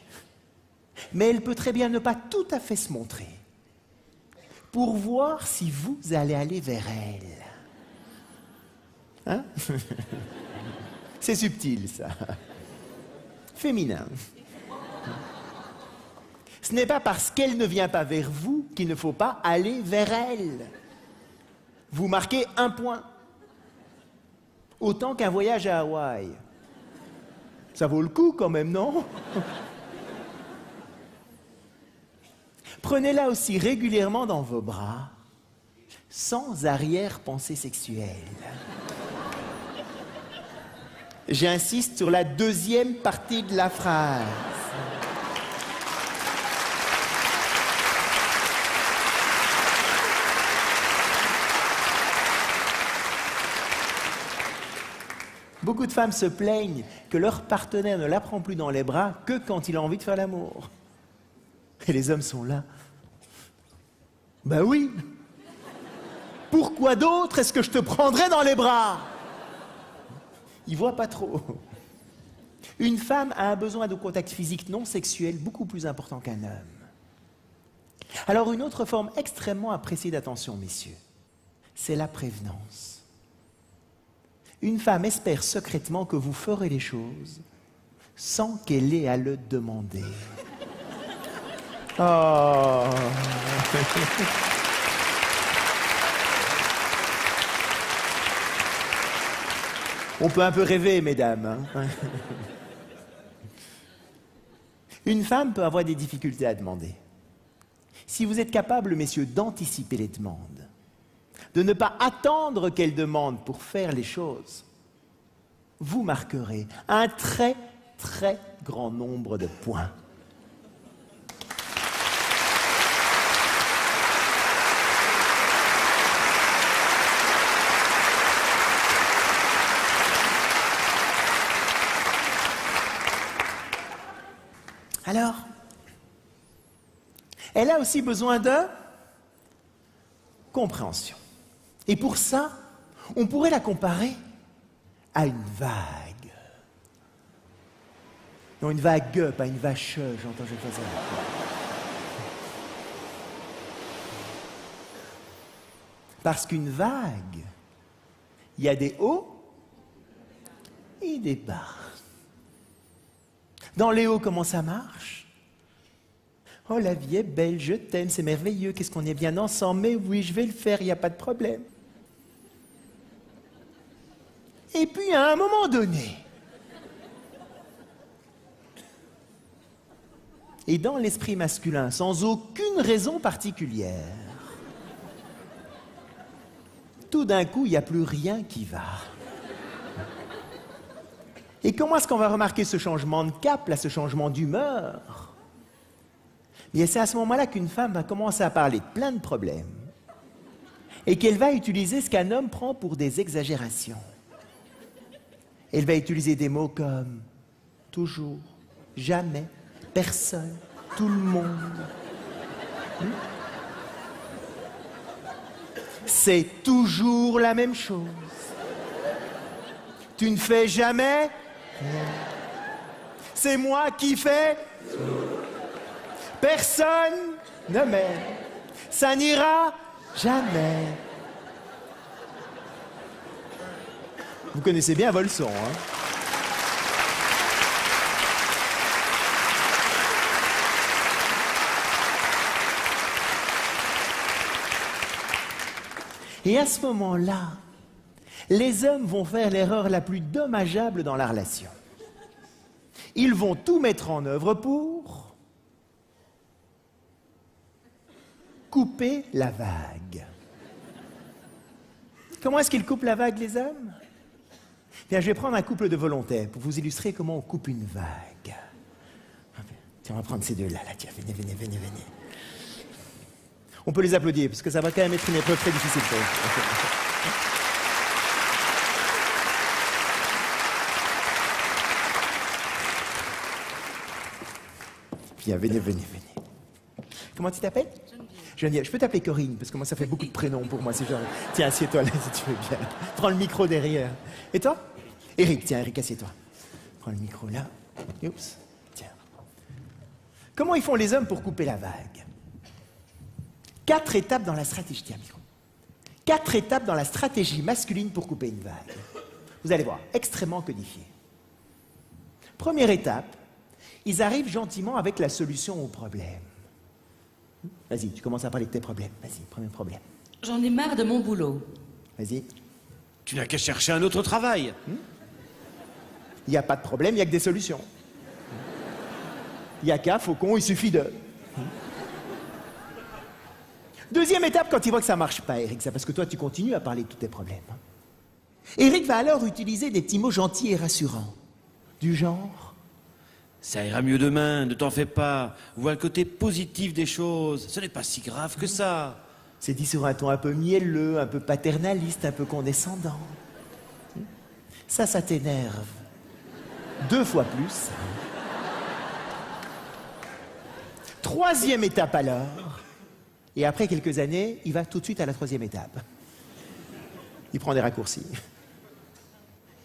mais elle peut très bien ne pas tout à fait se montrer pour voir si vous allez aller vers elle. Hein? C'est subtil, ça. Féminin. Ce n'est pas parce qu'elle ne vient pas vers vous qu'il ne faut pas aller vers elle. Vous marquez un point. Autant qu'un voyage à Hawaï. Ça vaut le coup quand même, non? Prenez-la aussi régulièrement dans vos bras, sans arrière-pensée sexuelle. J'insiste sur la deuxième partie de la phrase. Beaucoup de femmes se plaignent que leur partenaire ne la prend plus dans les bras que quand il a envie de faire l'amour. Et les hommes sont là. Ben oui. Pourquoi d'autre est-ce que je te prendrais dans les bras? Ils voient pas trop. Une femme a un besoin de contact physique non sexuel beaucoup plus important qu'un homme. Alors une autre forme extrêmement appréciée d'attention, messieurs, c'est la prévenance. Une femme espère secrètement que vous ferez les choses sans qu'elle ait à le demander. Oh. On peut un peu rêver, mesdames. Hein? Une femme peut avoir des difficultés à demander. Si vous êtes capable, messieurs, d'anticiper les demandes, de ne pas attendre qu'elle demande pour faire les choses, vous marquerez un très, très grand nombre de points. Alors, elle a aussi besoin de compréhension. Et pour ça, on pourrait la comparer à une vague. Non, une vague, pas une vache, j'entends, je fais ça. Parce qu'une vague, il y a des hauts et des bas. Dans les hauts, comment ça marche? Oh, la vie est belle, je t'aime, c'est merveilleux, qu'est-ce qu'on est bien ensemble, mais oui, je vais le faire, il n'y a pas de problème. Et puis, à un moment donné, et dans l'esprit masculin, sans aucune raison particulière, tout d'un coup, il n'y a plus rien qui va. Et comment est-ce qu'on va remarquer ce changement de cap, là, ce changement d'humeur? Bien, c'est à ce moment-là qu'une femme va commencer à parler de plein de problèmes et qu'elle va utiliser ce qu'un homme prend pour des exagérations. Elle va utiliser des mots comme toujours, jamais, personne, tout le monde. C'est toujours la même chose. Tu ne fais jamais rien. C'est moi qui fais tout. Personne ne m'aime. Ça n'ira jamais. Vous connaissez bien Volson, hein? Et à ce moment-là, les hommes vont faire l'erreur la plus dommageable dans la relation. Ils vont tout mettre en œuvre pour couper la vague. Comment est-ce qu'ils coupent la vague, les hommes? Bien, je vais prendre un couple de volontaires pour vous illustrer comment on coupe une vague. Tiens, on va prendre ces deux-là. Là. Tiens, venez. On peut les applaudir, parce que ça va quand même être une épreuve très difficile pour eux. Viens, venez. Comment tu t'appelles? Geneviève. Je peux t'appeler Corinne, parce que moi, ça fait beaucoup de prénoms pour moi. C'est genre... Tiens, assieds-toi là, si tu veux bien. Prends le micro derrière. Et toi? Eric, tiens, Eric, assieds-toi. Prends le micro là. Oups. Tiens. Comment ils font les hommes pour couper la vague? 4 étapes dans la stratégie. Tiens, micro. 4 étapes dans la stratégie masculine pour couper une vague. Vous allez voir, extrêmement codifié. Première étape, ils arrivent gentiment avec la solution au problème. Vas-y, tu commences à parler de tes problèmes. Vas-y, premier problème. J'en ai marre de mon boulot. Vas-y. Tu n'as qu'à chercher un autre travail. Il n'y a pas de problème, il n'y a que des solutions. Il n'y a qu'à, faucon, il suffit de... Deuxième étape, quand il voit que ça ne marche pas, Eric, c'est parce que toi, tu continues à parler de tous tes problèmes. Eric va alors utiliser des petits mots gentils et rassurants. Du genre... Ça ira mieux demain, ne t'en fais pas. Vois le côté positif des choses. Ce n'est pas si grave que ça. C'est dit sur un ton un peu mielleux, un peu paternaliste, un peu condescendant. Ça t'énerve. 2 fois plus. Troisième étape alors. Et après quelques années, il va tout de suite à la 3e étape. Il prend des raccourcis.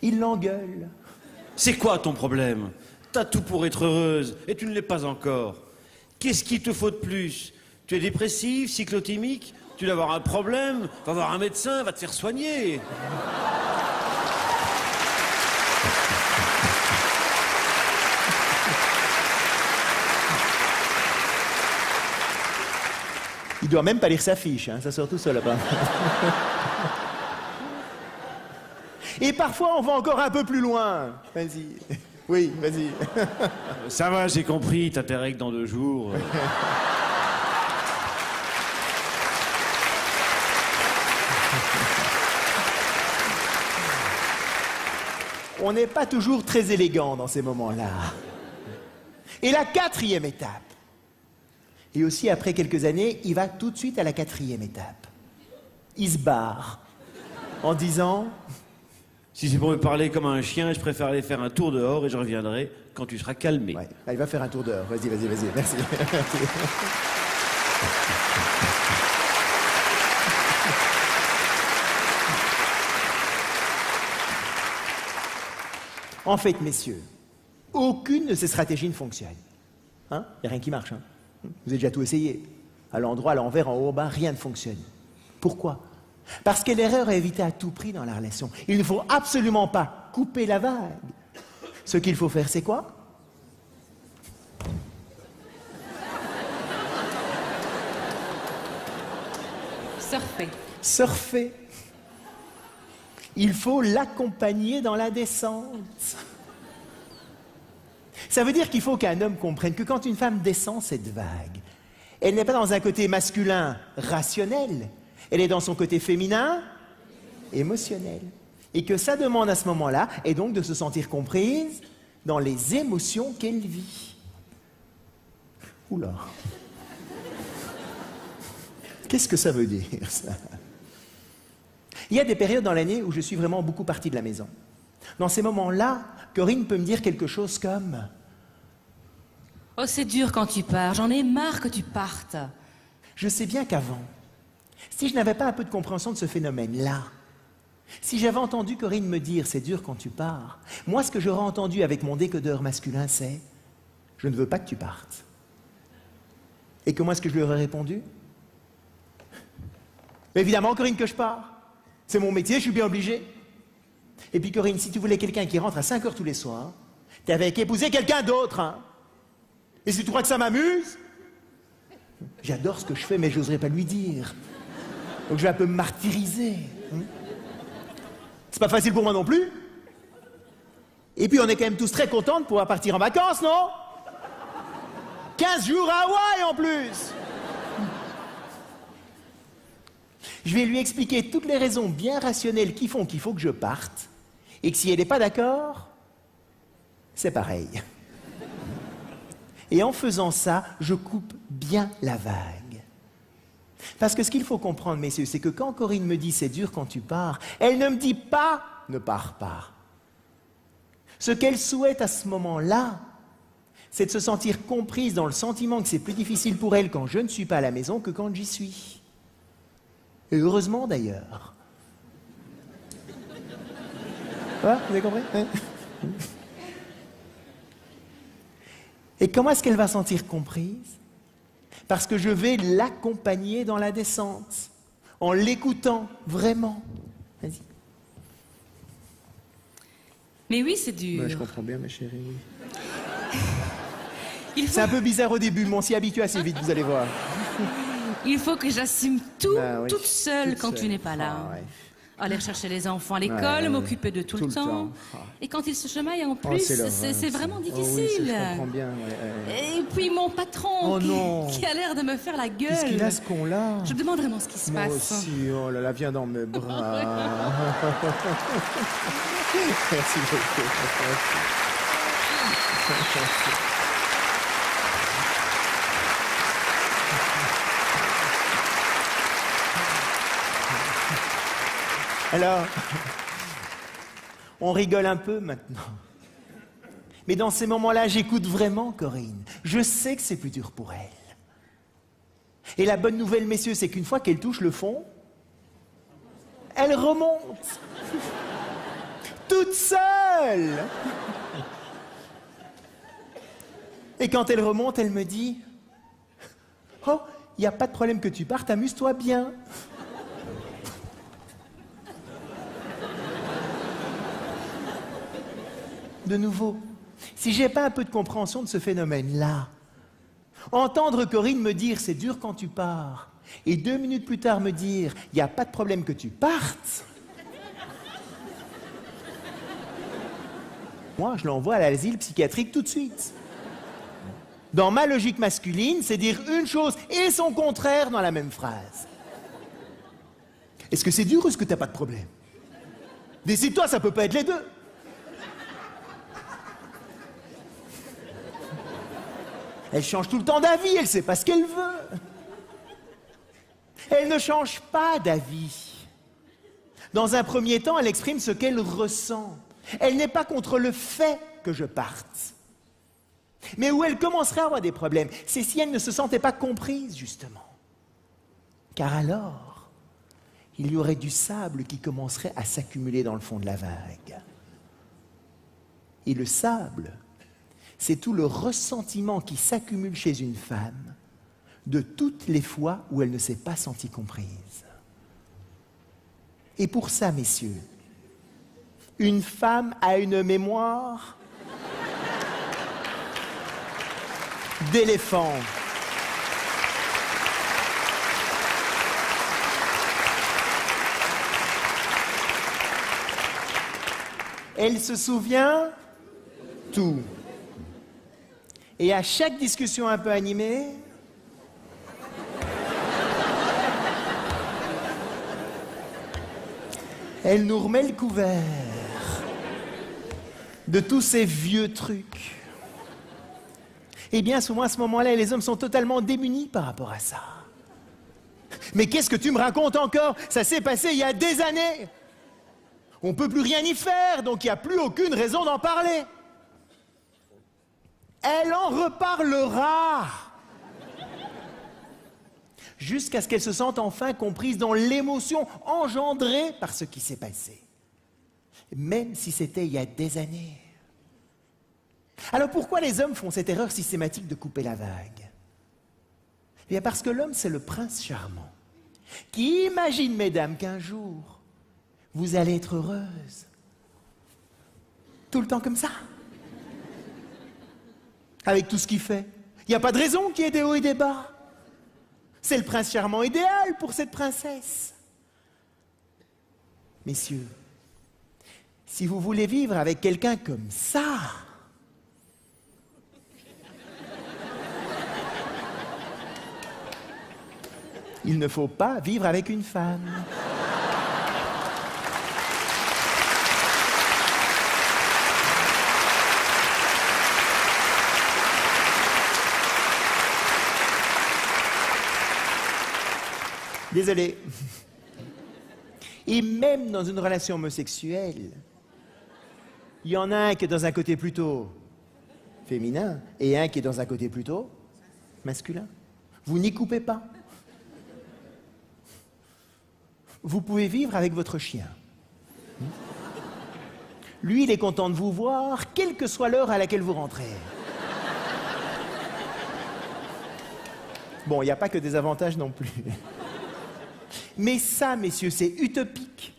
Il l'engueule. C'est quoi ton problème? T'as tout pour être heureuse, et tu ne l'es pas encore. Qu'est-ce qu'il te faut de plus? Tu es dépressif, cyclotimique? Tu dois avoir un problème? Va voir un médecin, va te faire soigner. Il doit même pas lire sa fiche, hein, ça sort tout seul là-bas. Et parfois, on va encore un peu plus loin. Vas-y. Oui, vas-y. Ça va, j'ai compris, t'as tes règles dans 2 jours. On n'est pas toujours très élégant dans ces moments-là. Et la 4e étape. Et aussi, après quelques années, il va tout de suite à la 4e étape. Il se barre en disant... Si c'est pour me parler comme un chien, je préfère aller faire un tour dehors et je reviendrai quand tu seras calmé. Ouais, il va faire un tour dehors. Vas-y. Merci. En fait, messieurs, aucune de ces stratégies ne fonctionne. Hein? Il n'y a rien qui marche. Hein? Vous avez déjà tout essayé. À l'endroit, à l'envers, en haut, en bas, rien ne fonctionne. Pourquoi? Parce que l'erreur est évitée à tout prix dans la relation. Il ne faut absolument pas couper la vague. Ce qu'il faut faire, c'est quoi? Surfer. Il faut l'accompagner dans la descente. Ça veut dire qu'il faut qu'un homme comprenne que quand une femme descend cette vague, elle n'est pas dans un côté masculin rationnel, elle est dans son côté féminin émotionnel. Et que sa demande à ce moment-là est donc de se sentir comprise dans les émotions qu'elle vit. Oula. Qu'est-ce que ça veut dire, ça? Il y a des périodes dans l'année où je suis vraiment beaucoup parti de la maison. Dans ces moments-là, Corinne peut me dire quelque chose comme... Oh, c'est dur quand tu pars. J'en ai marre que tu partes. Je sais bien qu'avant, si je n'avais pas un peu de compréhension de ce phénomène-là, si j'avais entendu Corinne me dire « c'est dur quand tu pars », moi, ce que j'aurais entendu avec mon décodeur masculin, c'est « je ne veux pas que tu partes ». Et comment est-ce que je lui aurais répondu? Évidemment, Corinne, que je pars. C'est mon métier, je suis bien obligé. Et puis Corinne, si tu voulais quelqu'un qui rentre à 5 heures tous les soirs, t'avais qu'à épouser quelqu'un d'autre, hein. Et si tu crois que ça m'amuse, j'adore ce que je fais, mais j'oserais pas lui dire. Donc je vais un peu me martyriser. C'est pas facile pour moi non plus. Et puis on est quand même tous très contents de pouvoir partir en vacances, non? 15 jours à Hawaï en plus. Je vais lui expliquer toutes les raisons bien rationnelles qui font qu'il faut que je parte, et que si elle n'est pas d'accord, c'est pareil. Et en faisant ça, je coupe bien la vague. Parce que ce qu'il faut comprendre, messieurs, c'est que quand Corinne me dit « c'est dur quand tu pars », elle ne me dit pas « ne pars pas ». Ce qu'elle souhaite à ce moment-là, c'est de se sentir comprise dans le sentiment que c'est plus difficile pour elle quand je ne suis pas à la maison que quand j'y suis. Et heureusement d'ailleurs. Voilà, vous avez compris? Ouais. Et comment est-ce qu'elle va se sentir comprise? Parce que je vais l'accompagner dans la descente, en l'écoutant vraiment. Vas-y. Mais oui, c'est dur. Je comprends bien, ma chérie. Il faut... C'est un peu bizarre au début, mais on s'y habitue assez vite, vous allez voir. Il faut que j'assume tout, oui, toute seule quand tu n'es pas là. Ah, ouais. Aller chercher les enfants à l'école, m'occuper de tout le temps. Ah. Et quand ils se chamaillent en plus, c'est vraiment difficile. Oh oui, je comprends bien. Ouais. Et puis mon patron qui a l'air de me faire la gueule. Qu'est-ce qu'il a, ce con-là? Je me demande vraiment ce qui se Moi passe. aussi, oh là là, viens dans mes bras. Merci beaucoup. Alors, on rigole un peu maintenant. Mais dans ces moments-là, j'écoute vraiment Corinne. Je sais que c'est plus dur pour elle. Et la bonne nouvelle, messieurs, c'est qu'une fois qu'elle touche le fond, elle remonte. Toute seule. Et quand elle remonte, elle me dit « Oh, il n'y a pas de problème que tu partes, amuse-toi bien. » De nouveau, si j'ai pas un peu de compréhension de ce phénomène-là, entendre Corinne me dire « c'est dur quand tu pars » et 2 minutes plus tard me dire « il n'y a pas de problème que tu partes », moi, je l'envoie à l'asile psychiatrique tout de suite. Dans ma logique masculine, c'est dire une chose et son contraire dans la même phrase. Est-ce que c'est dur ou est-ce que t'as pas de problème? Décide-toi, ça peut pas être les deux. Elle change tout le temps d'avis, elle sait pas ce qu'elle veut. Elle ne change pas d'avis. Dans un premier temps, elle exprime ce qu'elle ressent. Elle n'est pas contre le fait que je parte. Mais où elle commencerait à avoir des problèmes, c'est si elle ne se sentait pas comprise, justement. Car alors, il y aurait du sable qui commencerait à s'accumuler dans le fond de la vague. Et le sable, c'est tout le ressentiment qui s'accumule chez une femme de toutes les fois où elle ne s'est pas sentie comprise. Et pour ça, messieurs, une femme a une mémoire d'éléphant. Elle se souvient tout. Et à chaque discussion un peu animée, elle nous remet le couvert de tous ces vieux trucs. Et bien souvent, à ce moment-là, les hommes sont totalement démunis par rapport à ça. Mais qu'est-ce que tu me racontes encore? Ça s'est passé il y a des années. On ne peut plus rien y faire, donc il n'y a plus aucune raison d'en parler. Elle en reparlera. Jusqu'à ce qu'elle se sente enfin comprise dans l'émotion engendrée par ce qui s'est passé. Même si c'était il y a des années. Alors pourquoi les hommes font cette erreur systématique de couper la vague? Eh bien parce que l'homme, c'est le prince charmant, qui imagine, mesdames, qu'un jour, vous allez être heureuses Tout le temps comme ça. Avec tout ce qu'il fait. Il n'y a pas de raison qu'il y ait des hauts et des bas. C'est le prince charmant idéal pour cette princesse. Messieurs, si vous voulez vivre avec quelqu'un comme ça, il ne faut pas vivre avec une femme. Désolé. Et même dans une relation homosexuelle, il y en a un qui est dans un côté plutôt féminin et un qui est dans un côté plutôt masculin. Vous n'y coupez pas. Vous pouvez vivre avec votre chien. Lui, il est content de vous voir, quelle que soit l'heure à laquelle vous rentrez. Bon, il n'y a pas que des avantages non plus. Mais ça, messieurs, c'est utopique.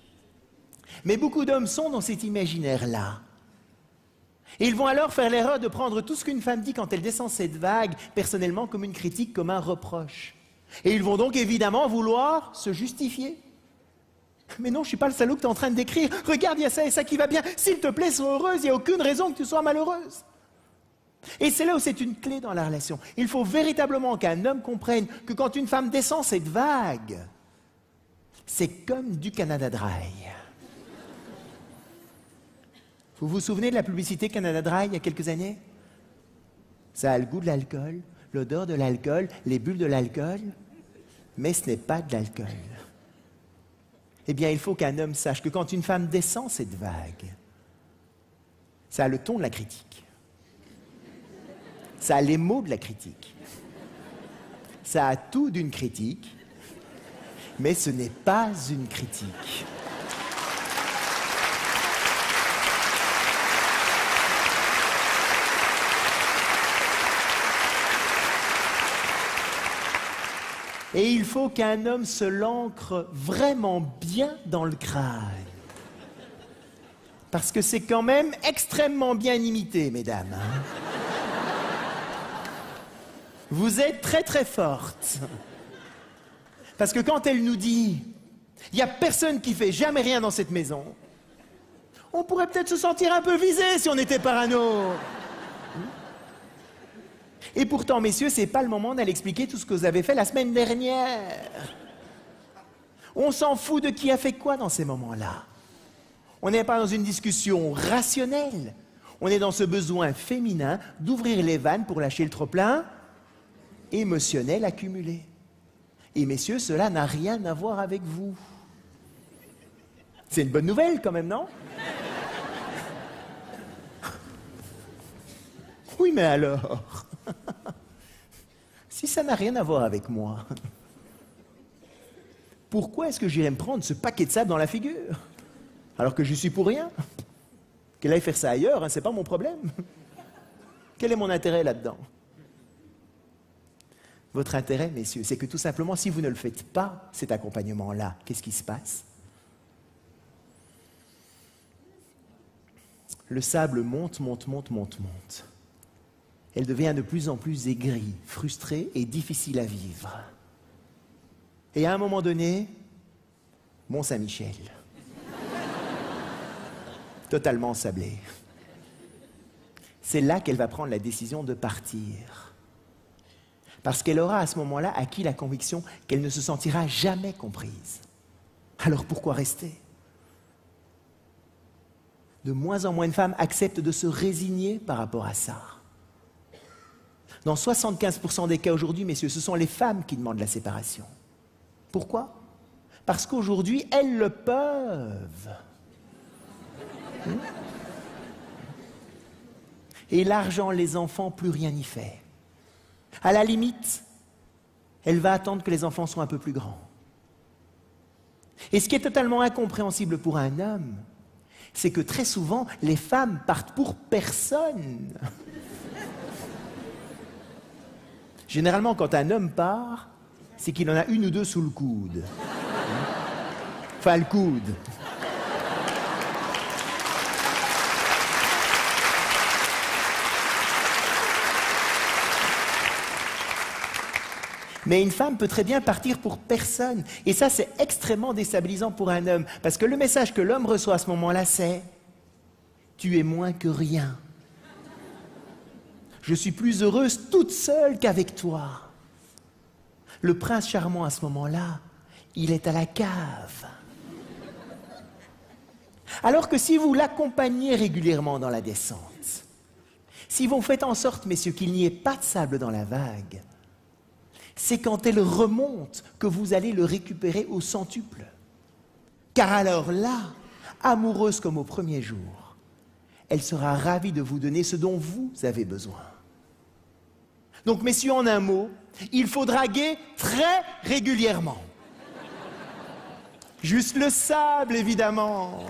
Mais beaucoup d'hommes sont dans cet imaginaire-là. Et ils vont alors faire l'erreur de prendre tout ce qu'une femme dit quand elle descend cette vague, personnellement, comme une critique, comme un reproche. Et ils vont donc évidemment vouloir se justifier. Mais non, je ne suis pas le salaud que tu es en train de décrire. Regarde, il y a ça et ça qui va bien. S'il te plaît, sois heureuse, il n'y a aucune raison que tu sois malheureuse. Et c'est là où c'est une clé dans la relation. Il faut véritablement qu'un homme comprenne que quand une femme descend cette vague, c'est comme du Canada Dry. Vous vous souvenez de la publicité Canada Dry il y a quelques années? Ça a le goût de l'alcool, l'odeur de l'alcool, les bulles de l'alcool, mais ce n'est pas de l'alcool. Eh bien, il faut qu'un homme sache que quand une femme descend cette vague, ça a le ton de la critique. Ça a les mots de la critique. Ça a tout d'une critique, mais ce n'est pas une critique. Et il faut qu'un homme se l'ancre vraiment bien dans le crâne. Parce que c'est quand même extrêmement bien imité, mesdames. Hein? Vous êtes très très fortes. Parce que quand elle nous dit « il n'y a personne qui fait jamais rien dans cette maison », on pourrait peut-être se sentir un peu visé si on était parano. Et pourtant, messieurs, c'est pas le moment d'aller expliquer tout ce que vous avez fait la semaine dernière. On s'en fout de qui a fait quoi dans ces moments-là. On n'est pas dans une discussion rationnelle. On est dans ce besoin féminin d'ouvrir les vannes pour lâcher le trop-plein émotionnel accumulé. Et messieurs, cela n'a rien à voir avec vous. C'est une bonne nouvelle quand même, non? Oui, mais alors? Si ça n'a rien à voir avec moi, pourquoi est-ce que j'irais me prendre ce paquet de sable dans la figure? Alors que je suis pour rien. Qu'elle aille faire ça ailleurs, hein, c'est pas mon problème. Quel est mon intérêt là-dedans? Votre intérêt, messieurs, c'est que tout simplement, si vous ne le faites pas, cet accompagnement-là, qu'est-ce qui se passe? Le sable monte, monte, monte, monte, monte. Elle devient de plus en plus aigrie, frustrée et difficile à vivre. Et à un moment donné, Mont-Saint-Michel. Totalement sablé. C'est là qu'elle va prendre la décision de partir. Parce qu'elle aura à ce moment-là acquis la conviction qu'elle ne se sentira jamais comprise. Alors pourquoi rester? De moins en moins de femmes acceptent de se résigner par rapport à ça. Dans 75% des cas aujourd'hui, messieurs, ce sont les femmes qui demandent la séparation. Pourquoi? Parce qu'aujourd'hui, elles le peuvent. Et l'argent, les enfants, plus rien n'y fait. À la limite, elle va attendre que les enfants soient un peu plus grands. Et ce qui est totalement incompréhensible pour un homme, c'est que très souvent, les femmes partent pour personne. Généralement, quand un homme part, c'est qu'il en a une ou deux sous le coude. Enfin, le coude. Mais une femme peut très bien partir pour personne. Et ça, c'est extrêmement déstabilisant pour un homme. Parce que le message que l'homme reçoit à ce moment-là, c'est « Tu es moins que rien. Je suis plus heureuse toute seule qu'avec toi. » Le prince charmant, à ce moment-là, il est à la cave. Alors que si vous l'accompagnez régulièrement dans la descente, si vous faites en sorte, messieurs, qu'il n'y ait pas de sable dans la vague, c'est quand elle remonte que vous allez le récupérer au centuple. Car alors là, amoureuse comme au premier jour, elle sera ravie de vous donner ce dont vous avez besoin. Donc, messieurs, en un mot, il faut draguer très régulièrement. Juste le sable, évidemment.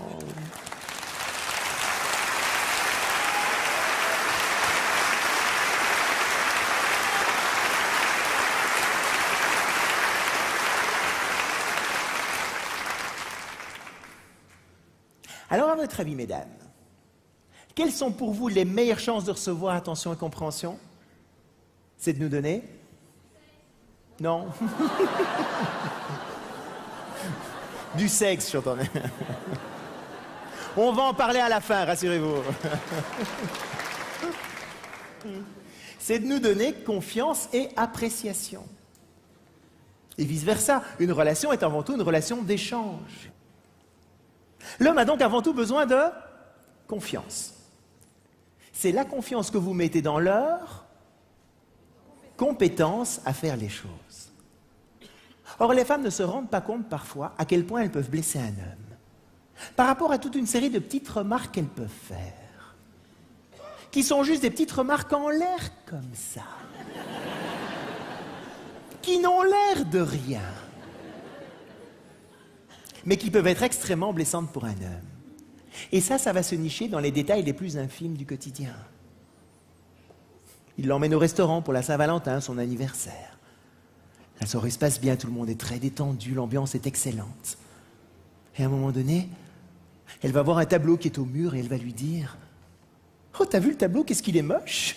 Alors, à votre avis, mesdames, quelles sont pour vous les meilleures chances de recevoir attention et compréhension? C'est de nous donner? Non. Du sexe, j'entends. On va en parler à la fin, rassurez-vous. C'est de nous donner confiance et appréciation. Et vice-versa, une relation est avant tout une relation d'échange. L'homme a donc avant tout besoin de confiance. C'est la confiance que vous mettez dans leur compétence à faire les choses. Or, les femmes ne se rendent pas compte parfois à quel point elles peuvent blesser un homme par rapport à toute une série de petites remarques qu'elles peuvent faire, qui sont juste des petites remarques en l'air comme ça, qui n'ont l'air de rien, mais qui peuvent être extrêmement blessantes pour un homme. Et ça va se nicher dans les détails les plus infimes du quotidien. Il l'emmène au restaurant pour la Saint-Valentin, son anniversaire. La soirée se passe bien, tout le monde est très détendu, l'ambiance est excellente. Et à un moment donné, elle va voir un tableau qui est au mur et elle va lui dire « Oh, t'as vu le tableau, qu'est-ce qu'il est moche !»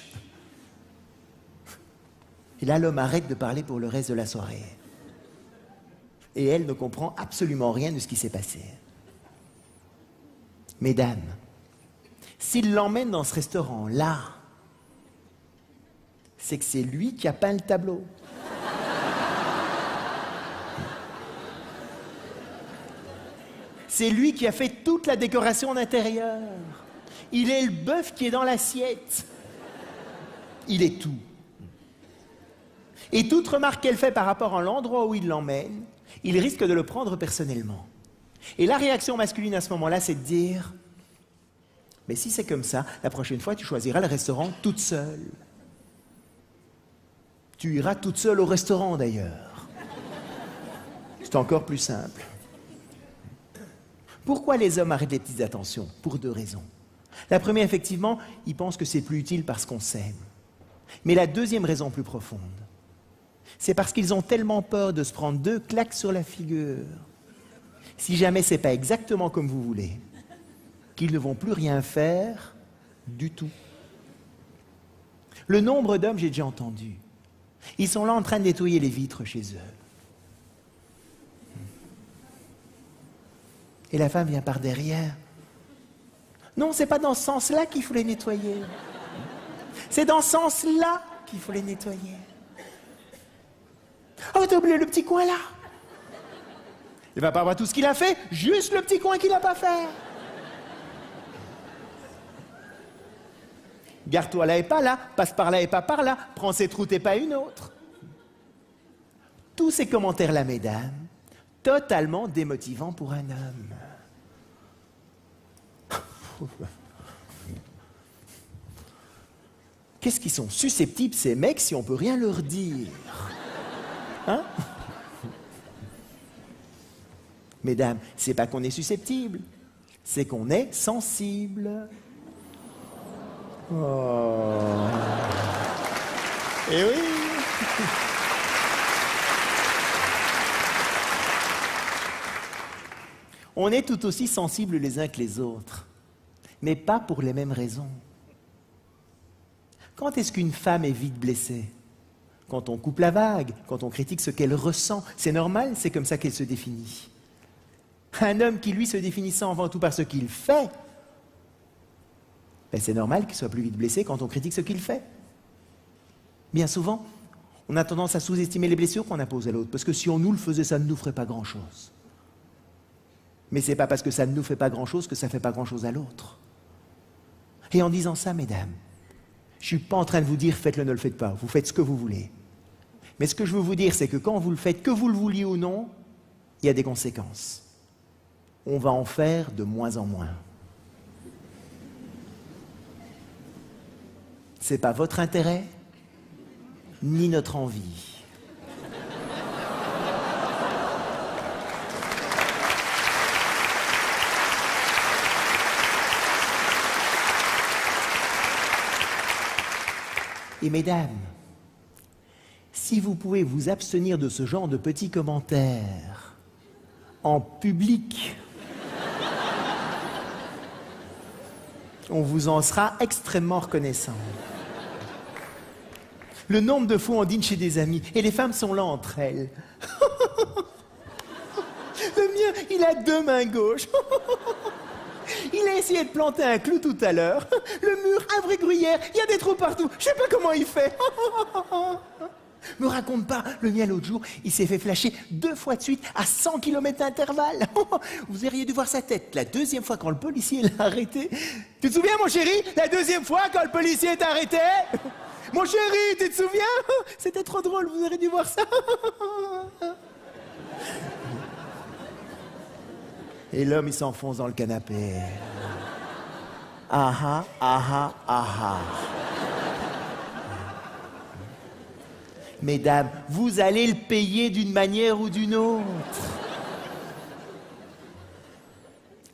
Et là, l'homme arrête de parler pour le reste de la soirée. Et elle ne comprend absolument rien de ce qui s'est passé. Mesdames, s'il l'emmène dans ce restaurant-là, c'est que c'est lui qui a peint le tableau. C'est lui qui a fait toute la décoration d'intérieur. Il est le bœuf qui est dans l'assiette. Il est tout. Et toute remarque qu'elle fait par rapport à l'endroit où il l'emmène, il risque de le prendre personnellement. Et la réaction masculine à ce moment-là, c'est de dire « Mais si c'est comme ça, la prochaine fois, tu choisiras le restaurant toute seule. Tu iras toute seule au restaurant, d'ailleurs. C'est encore plus simple. » Pourquoi les hommes arrêtent les petites attentions? Pour deux raisons. La première, effectivement, ils pensent que c'est plus utile parce qu'on s'aime. Mais la deuxième raison plus profonde, c'est parce qu'ils ont tellement peur de se prendre 2 claques sur la figure, si jamais ce n'est pas exactement comme vous voulez, qu'ils ne vont plus rien faire du tout. Le nombre d'hommes, j'ai déjà entendu, ils sont là en train de nettoyer les vitres chez eux. Et la femme vient par derrière. Non, c'est pas dans ce sens-là qu'il faut les nettoyer. C'est dans ce sens-là qu'il faut les nettoyer. Oh, t'as oublié le petit coin là. Il va pas voir tout ce qu'il a fait, juste le petit coin qu'il n'a pas fait. Garde-toi là et pas là, passe par là et pas par là, prends cette route et pas une autre. Tous ces commentaires-là, mesdames, totalement démotivants pour un homme. Qu'est-ce qu'ils sont susceptibles, ces mecs, si on peut rien leur dire? Hein? Mesdames, c'est pas qu'on est susceptible, c'est qu'on est sensible. Oh. Eh oui. On est tout aussi sensibles les uns que les autres, mais pas pour les mêmes raisons. Quand est-ce qu'une femme est vite blessée? quand on coupe la vague, quand on critique ce qu'elle ressent. C'est normal, c'est comme ça qu'elle se définit. Un homme qui, lui, se définissant avant tout par ce qu'il fait, ben c'est normal qu'il soit plus vite blessé quand on critique ce qu'il fait. Bien souvent, on a tendance à sous-estimer les blessures qu'on impose à l'autre, parce que si on nous le faisait, ça ne nous ferait pas grand-chose. Mais ce n'est pas parce que ça ne nous fait pas grand-chose que ça ne fait pas grand-chose à l'autre. Et en disant ça, mesdames, je ne suis pas en train de vous dire faites-le, ne le faites pas, vous faites ce que vous voulez. Mais ce que je veux vous dire, c'est que quand vous le faites, que vous le vouliez ou non, il y a des conséquences. On va en faire de moins en moins. Ce n'est pas votre intérêt, ni notre envie. Et mesdames, si vous pouvez vous abstenir de ce genre de petits commentaires en public, on vous en sera extrêmement reconnaissant. Le nombre de fois on dîne chez des amis, et les femmes sont là entre elles. Le mien, il a 2 mains gauches. Il a essayé de planter un clou tout à l'heure. Le mur, un vrai gruyère, il y a des trous partout. Je sais pas comment il fait. Me raconte pas, le mien l'autre jour, il s'est fait flasher 2 fois de suite à 100 km d'intervalle. Vous auriez dû voir sa tête. La 2e fois quand le policier l'a arrêté. Tu te souviens, mon chéri, la 2e fois quand le policier t'a arrêté? Mon chéri, tu te souviens? C'était trop drôle, vous auriez dû voir ça. Et l'homme, il s'enfonce dans le canapé. Ah ah, ah ah, ah ah. Mesdames, vous allez le payer d'une manière ou d'une autre.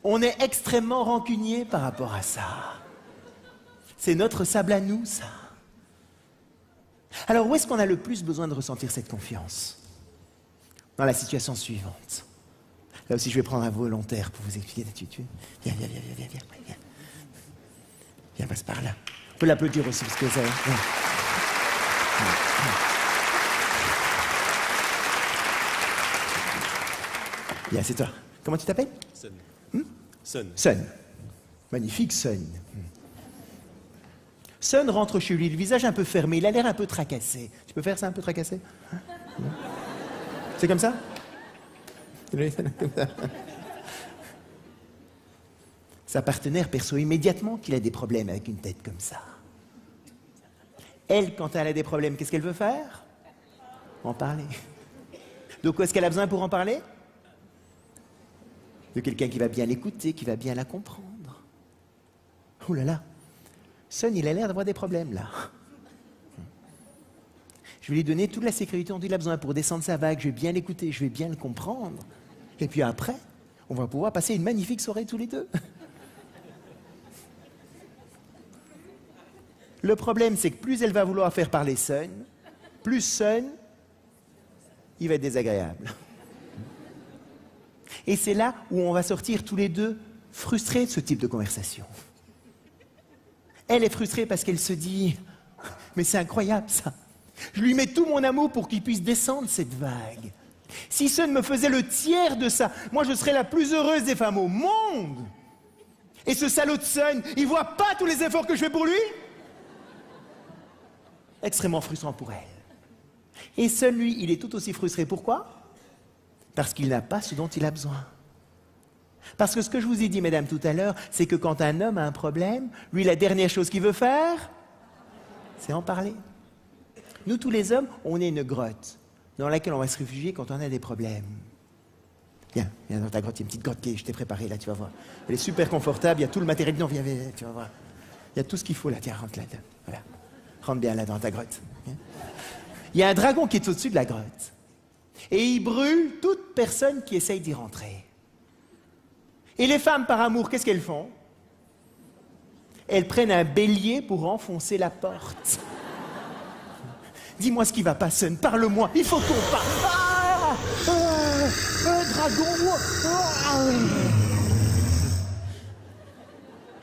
On est extrêmement rancunier par rapport à ça. C'est notre sable à nous, ça. Alors, où est-ce qu'on a le plus besoin de ressentir cette confiance? Dans la situation suivante. Là aussi, je vais prendre un volontaire pour vous expliquer. Viens. Viens, passe par là. On peut l'applaudir aussi, parce que ça... Viens, c'est toi. Comment tu t'appelles? Sun. Sun. Magnifique, Sun. Sun rentre chez lui, le visage un peu fermé, il a l'air un peu tracassé. Tu peux faire ça un peu tracassé? C'est comme ça? Sa partenaire perçoit immédiatement qu'il a des problèmes avec une tête comme ça. Elle, quand elle a des problèmes, qu'est-ce qu'elle veut faire? En parler. De quoi est-ce qu'elle a besoin pour en parler? De quelqu'un qui va bien l'écouter, qui va bien la comprendre. Oh là là, Sun, il a l'air d'avoir des problèmes là. Je vais lui donner toute la sécurité dont il a besoin pour descendre sa vague, je vais bien l'écouter, je vais bien le comprendre. Et puis après, on va pouvoir passer une magnifique soirée tous les deux. Le problème, c'est que plus elle va vouloir faire parler Sun, plus Sun, il va être désagréable. Et c'est là où on va sortir tous les deux frustrés de ce type de conversation. Elle est frustrée parce qu'elle se dit « Mais c'est incroyable ça. Je lui mets tout mon amour pour qu'il puisse descendre cette vague. Si Sun me faisait le tiers de ça, moi je serais la plus heureuse des femmes au monde. Et ce salaud de Sun, il voit pas tous les efforts que je fais pour lui ?» Extrêmement frustrant pour elle. Et Sun, lui, il est tout aussi frustré. Pourquoi? Parce qu'il n'a pas ce dont il a besoin. Parce que ce que je vous ai dit, mesdames, tout à l'heure, c'est que quand un homme a un problème, lui, la dernière chose qu'il veut faire, c'est en parler. Nous, tous les hommes, on est une grotte dans laquelle on va se réfugier quand on a des problèmes. Viens dans ta grotte, il y a une petite grotte que je t'ai préparée, là, tu vas voir. Elle est super confortable, il y a tout le matériel dedans, viens, tu vas voir. Il y a tout ce qu'il faut, là, tiens, rentre là-dedans. Voilà. Rentre bien là dans ta grotte. Il y a un dragon qui est au-dessus de la grotte. Et il brûle toute personne qui essaye d'y rentrer. Et les femmes, par amour, qu'est-ce qu'elles font? Elles prennent un bélier pour enfoncer la porte. Dis-moi ce qui va pas, Sun, parle-moi, il faut qu'on parle. Un dragon.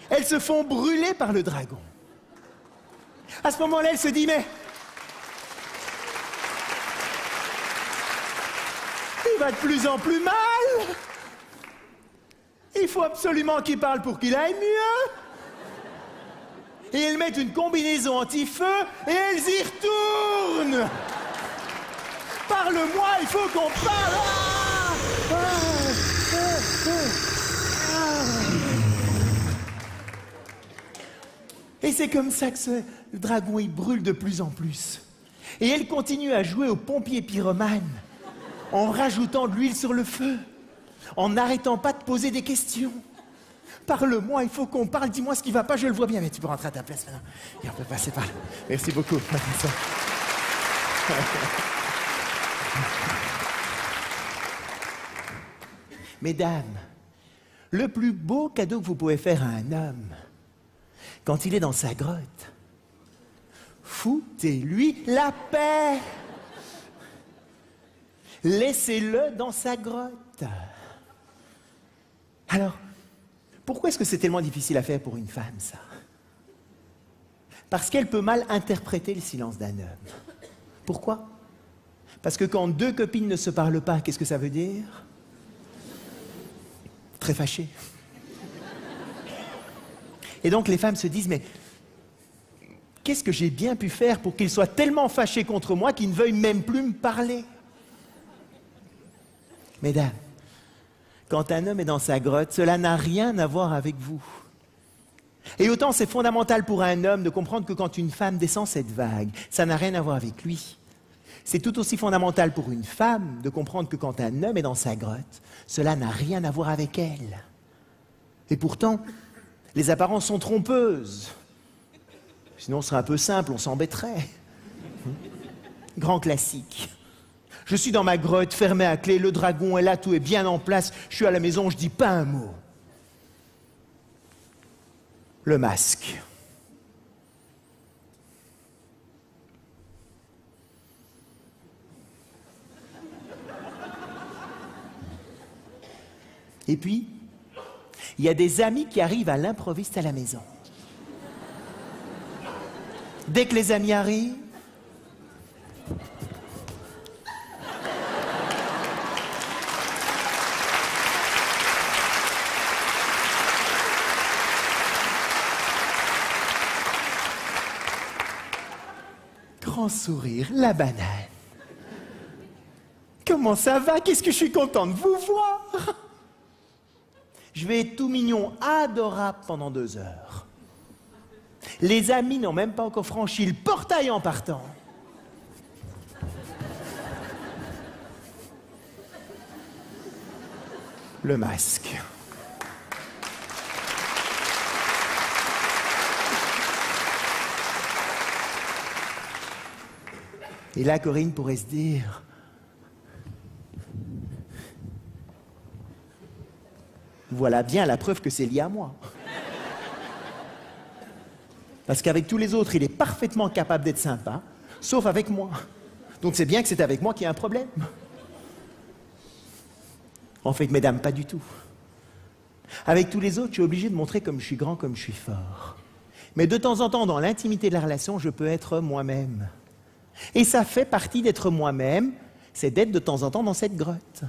Elles se font brûler par le dragon. À ce moment-là, elle se dit, mais va de plus en plus mal. Il faut absolument qu'il parle pour qu'il aille mieux. Et ils mettent une combinaison anti-feu et elles y retournent. Parle-moi, il faut qu'on parle. Et c'est comme ça que le dragon, il brûle de plus en plus. Et elle continue à jouer au pompier pyromane en rajoutant de l'huile sur le feu, en n'arrêtant pas de poser des questions. Parle-moi, il faut qu'on parle, dis-moi ce qui va pas, je le vois bien, mais tu peux rentrer à ta place maintenant. Et on peut passer par là. Merci beaucoup. Mesdames, le plus beau cadeau que vous pouvez faire à un homme, quand il est dans sa grotte, foutez-lui la paix. Laissez-le dans sa grotte. Alors, pourquoi est-ce que c'est tellement difficile à faire pour une femme, ça? Parce qu'elle peut mal interpréter le silence d'un homme. Pourquoi? Parce que quand deux copines ne se parlent pas, qu'est-ce que ça veut dire? Très fâché. Et donc les femmes se disent, mais qu'est-ce que j'ai bien pu faire pour qu'il soit tellement fâché contre moi qu'il ne veuille même plus me parler? Mesdames, quand un homme est dans sa grotte, cela n'a rien à voir avec vous. Et autant c'est fondamental pour un homme de comprendre que quand une femme descend cette vague, ça n'a rien à voir avec lui. C'est tout aussi fondamental pour une femme de comprendre que quand un homme est dans sa grotte, cela n'a rien à voir avec elle. Et pourtant, les apparences sont trompeuses. Sinon, ce serait un peu simple, on s'embêterait. Grand classique. Je suis dans ma grotte, fermée à clé, le dragon est là, tout est bien en place, je suis à la maison, je dis pas un mot. Le masque. Et puis, il y a des amis qui arrivent à l'improviste à la maison. Dès que les amis arrivent, grand sourire, la banane. Comment ça va? Qu'est-ce que je suis content de vous voir? Je vais être tout mignon, adorable pendant 2 heures. Les amis n'ont même pas encore franchi le portail en partant. Le masque. Et là, Corinne pourrait se dire... Voilà bien la preuve que c'est lié à moi. Parce qu'avec tous les autres, il est parfaitement capable d'être sympa, sauf avec moi. Donc c'est bien que c'est avec moi qu'il y a un problème. En fait, mesdames, pas du tout. Avec tous les autres, je suis obligé de montrer comme je suis grand, comme je suis fort. Mais de temps en temps, dans l'intimité de la relation, je peux être moi-même. Et ça fait partie d'être moi-même, c'est d'être de temps en temps dans cette grotte.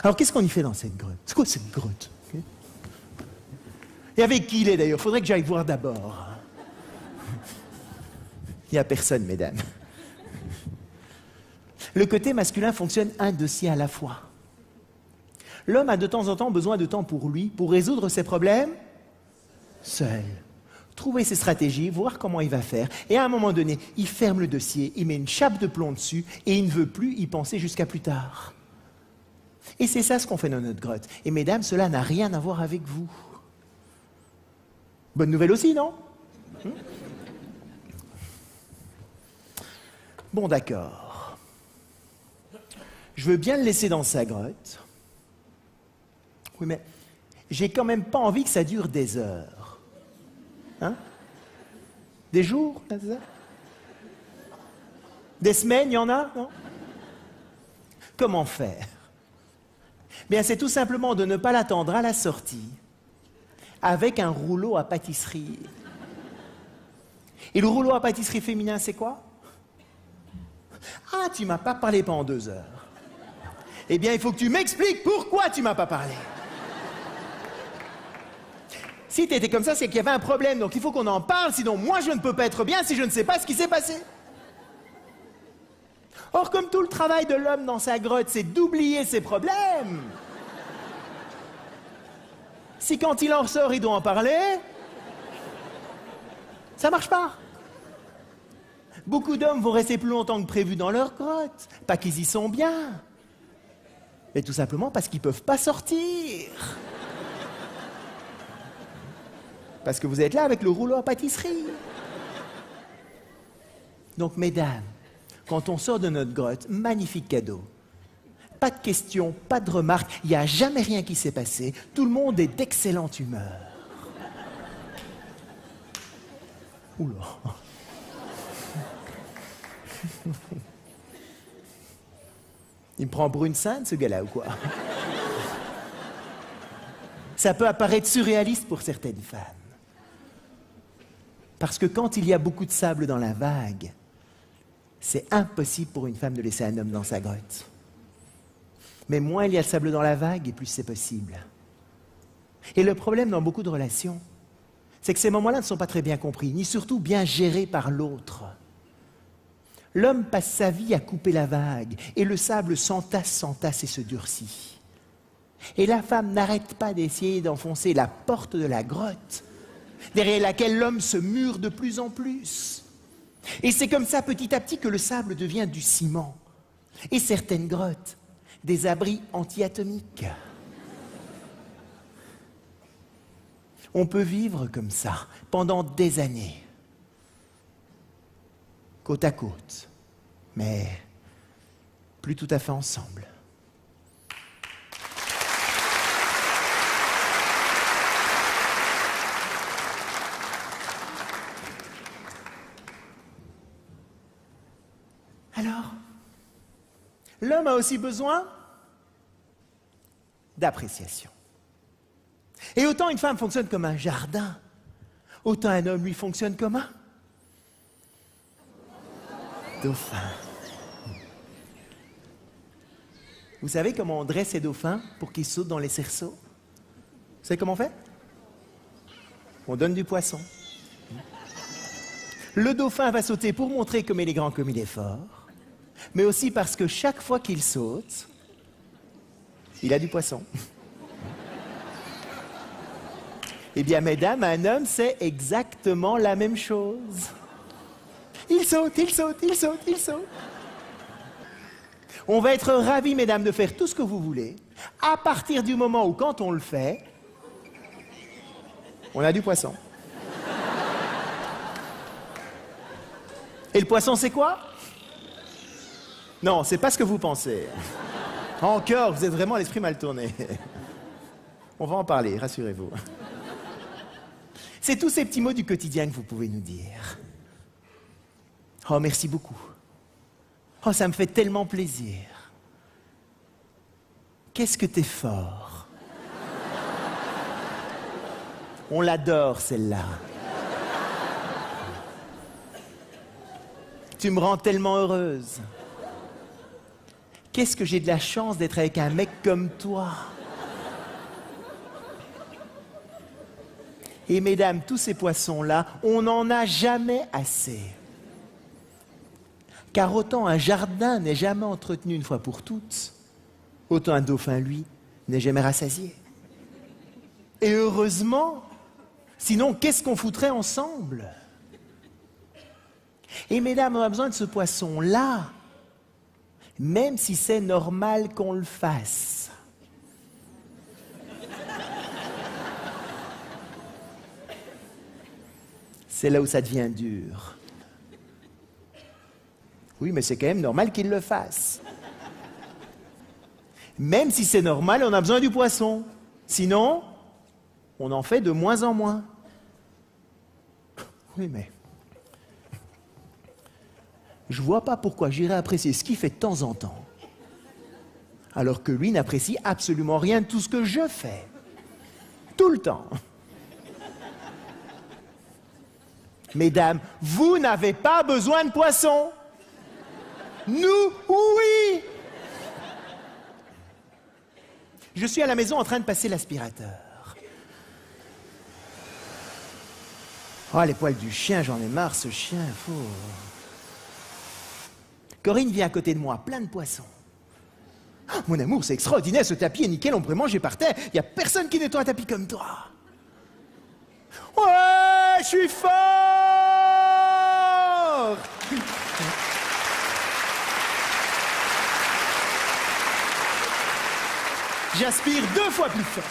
Alors, qu'est-ce qu'on y fait dans cette grotte? C'est quoi cette grotte? Et avec qui il est d'ailleurs? Faudrait que j'aille voir d'abord. Il n'y a personne, mesdames. Le côté masculin fonctionne un dossier à la fois. L'homme a de temps en temps besoin de temps pour lui, pour résoudre ses problèmes seul. Trouver ses stratégies, voir comment il va faire. Et à un moment donné, il ferme le dossier, il met une chape de plomb dessus et il ne veut plus y penser jusqu'à plus tard. Et c'est ça ce qu'on fait dans notre grotte. Et mesdames, cela n'a rien à voir avec vous. Bonne nouvelle aussi, non? Bon, d'accord. Je veux bien le laisser dans sa grotte. Oui, mais j'ai quand même pas envie que ça dure des heures. Hein? Des jours, c'est ça? Des semaines, il y en a, non? Comment faire? Bien, c'est tout simplement de ne pas l'attendre à la sortie avec un rouleau à pâtisserie. Et le rouleau à pâtisserie féminin, c'est quoi? Ah, tu m'as pas parlé pendant 2 heures. Eh bien, il faut que tu m'expliques pourquoi tu m'as pas parlé. Si t'étais comme ça, c'est qu'il y avait un problème, donc il faut qu'on en parle, sinon moi je ne peux pas être bien si je ne sais pas ce qui s'est passé. Or, comme tout le travail de l'homme dans sa grotte, c'est d'oublier ses problèmes, si quand il en ressort, il doit en parler, ça marche pas. Beaucoup d'hommes vont rester plus longtemps que prévu dans leur grotte, pas qu'ils y sont bien, mais tout simplement parce qu'ils peuvent pas sortir. Parce que vous êtes là avec le rouleau à pâtisserie. Donc, mesdames, quand on sort de notre grotte, magnifique cadeau. Pas de questions, pas de remarques, il n'y a jamais rien qui s'est passé. Tout le monde est d'excellente humeur. Oula. Il me prend pour une sainte, ce gars-là, ou quoi? Ça peut apparaître surréaliste pour certaines femmes. Parce que quand il y a beaucoup de sable dans la vague, c'est impossible pour une femme de laisser un homme dans sa grotte. Mais moins il y a de sable dans la vague, et plus c'est possible. Et le problème dans beaucoup de relations, c'est que ces moments-là ne sont pas très bien compris, ni surtout bien gérés par l'autre. L'homme passe sa vie à couper la vague, et le sable s'entasse et se durcit. Et la femme n'arrête pas d'essayer d'enfoncer la porte de la grotte, derrière laquelle l'homme se mure de plus en plus. Et c'est comme ça, petit à petit, que le sable devient du ciment. Et certaines grottes, des abris anti-atomiques. On peut vivre comme ça, pendant des années. Côte à côte, mais plus tout à fait ensemble. Alors, l'homme a aussi besoin d'appréciation. Et autant une femme fonctionne comme un jardin, autant un homme, lui, fonctionne comme un dauphin. Vous savez comment on dresse ces dauphins pour qu'ils sautent dans les cerceaux? Vous savez comment on fait? On donne du poisson. Le dauphin va sauter pour montrer comme il est grand, comme il est fort, mais aussi parce que chaque fois qu'il saute, il a du poisson. Eh bien, mesdames, un homme, c'est exactement la même chose. Il saute, il saute, il saute, il saute. On va être ravis, mesdames, de faire tout ce que vous voulez, à partir du moment où, quand on le fait, on a du poisson. Et le poisson, c'est quoi? Non, c'est pas ce que vous pensez. Encore, vous êtes vraiment à l'esprit mal tourné. On va en parler, rassurez-vous. C'est tous ces petits mots du quotidien que vous pouvez nous dire. Oh, merci beaucoup. Oh, ça me fait tellement plaisir. Qu'est-ce que t'es fort. On l'adore, celle-là. Tu me rends tellement heureuse. Qu'est-ce que j'ai de la chance d'être avec un mec comme toi. Et mesdames, tous ces poissons-là, on n'en a jamais assez. Car autant un jardin n'est jamais entretenu une fois pour toutes, autant un dauphin, lui, n'est jamais rassasié. Et heureusement, sinon, qu'est-ce qu'on foutrait ensemble? Et mesdames, on a besoin de ce poisson-là, même si c'est normal qu'on le fasse. C'est là où ça devient dur. Oui, mais c'est quand même normal qu'il le fasse. Même si c'est normal, on a besoin du poisson. Sinon, on en fait de moins en moins. Oui, mais je vois pas pourquoi j'irais apprécier ce qu'il fait de temps en temps, alors que lui n'apprécie absolument rien de tout ce que je fais. Tout le temps. Mesdames, vous n'avez pas besoin de poisson. Nous, oui. Je suis à la maison en train de passer l'aspirateur. Oh, les poils du chien, j'en ai marre, ce chien, fou. Corinne vient à côté de moi, plein de poissons. Oh, mon amour, c'est extraordinaire, ce tapis est nickel, on pourrait manger par terre. Il n'y a personne qui nettoie un tapis comme toi. Ouais, je suis fort! J'aspire 2 fois plus fort.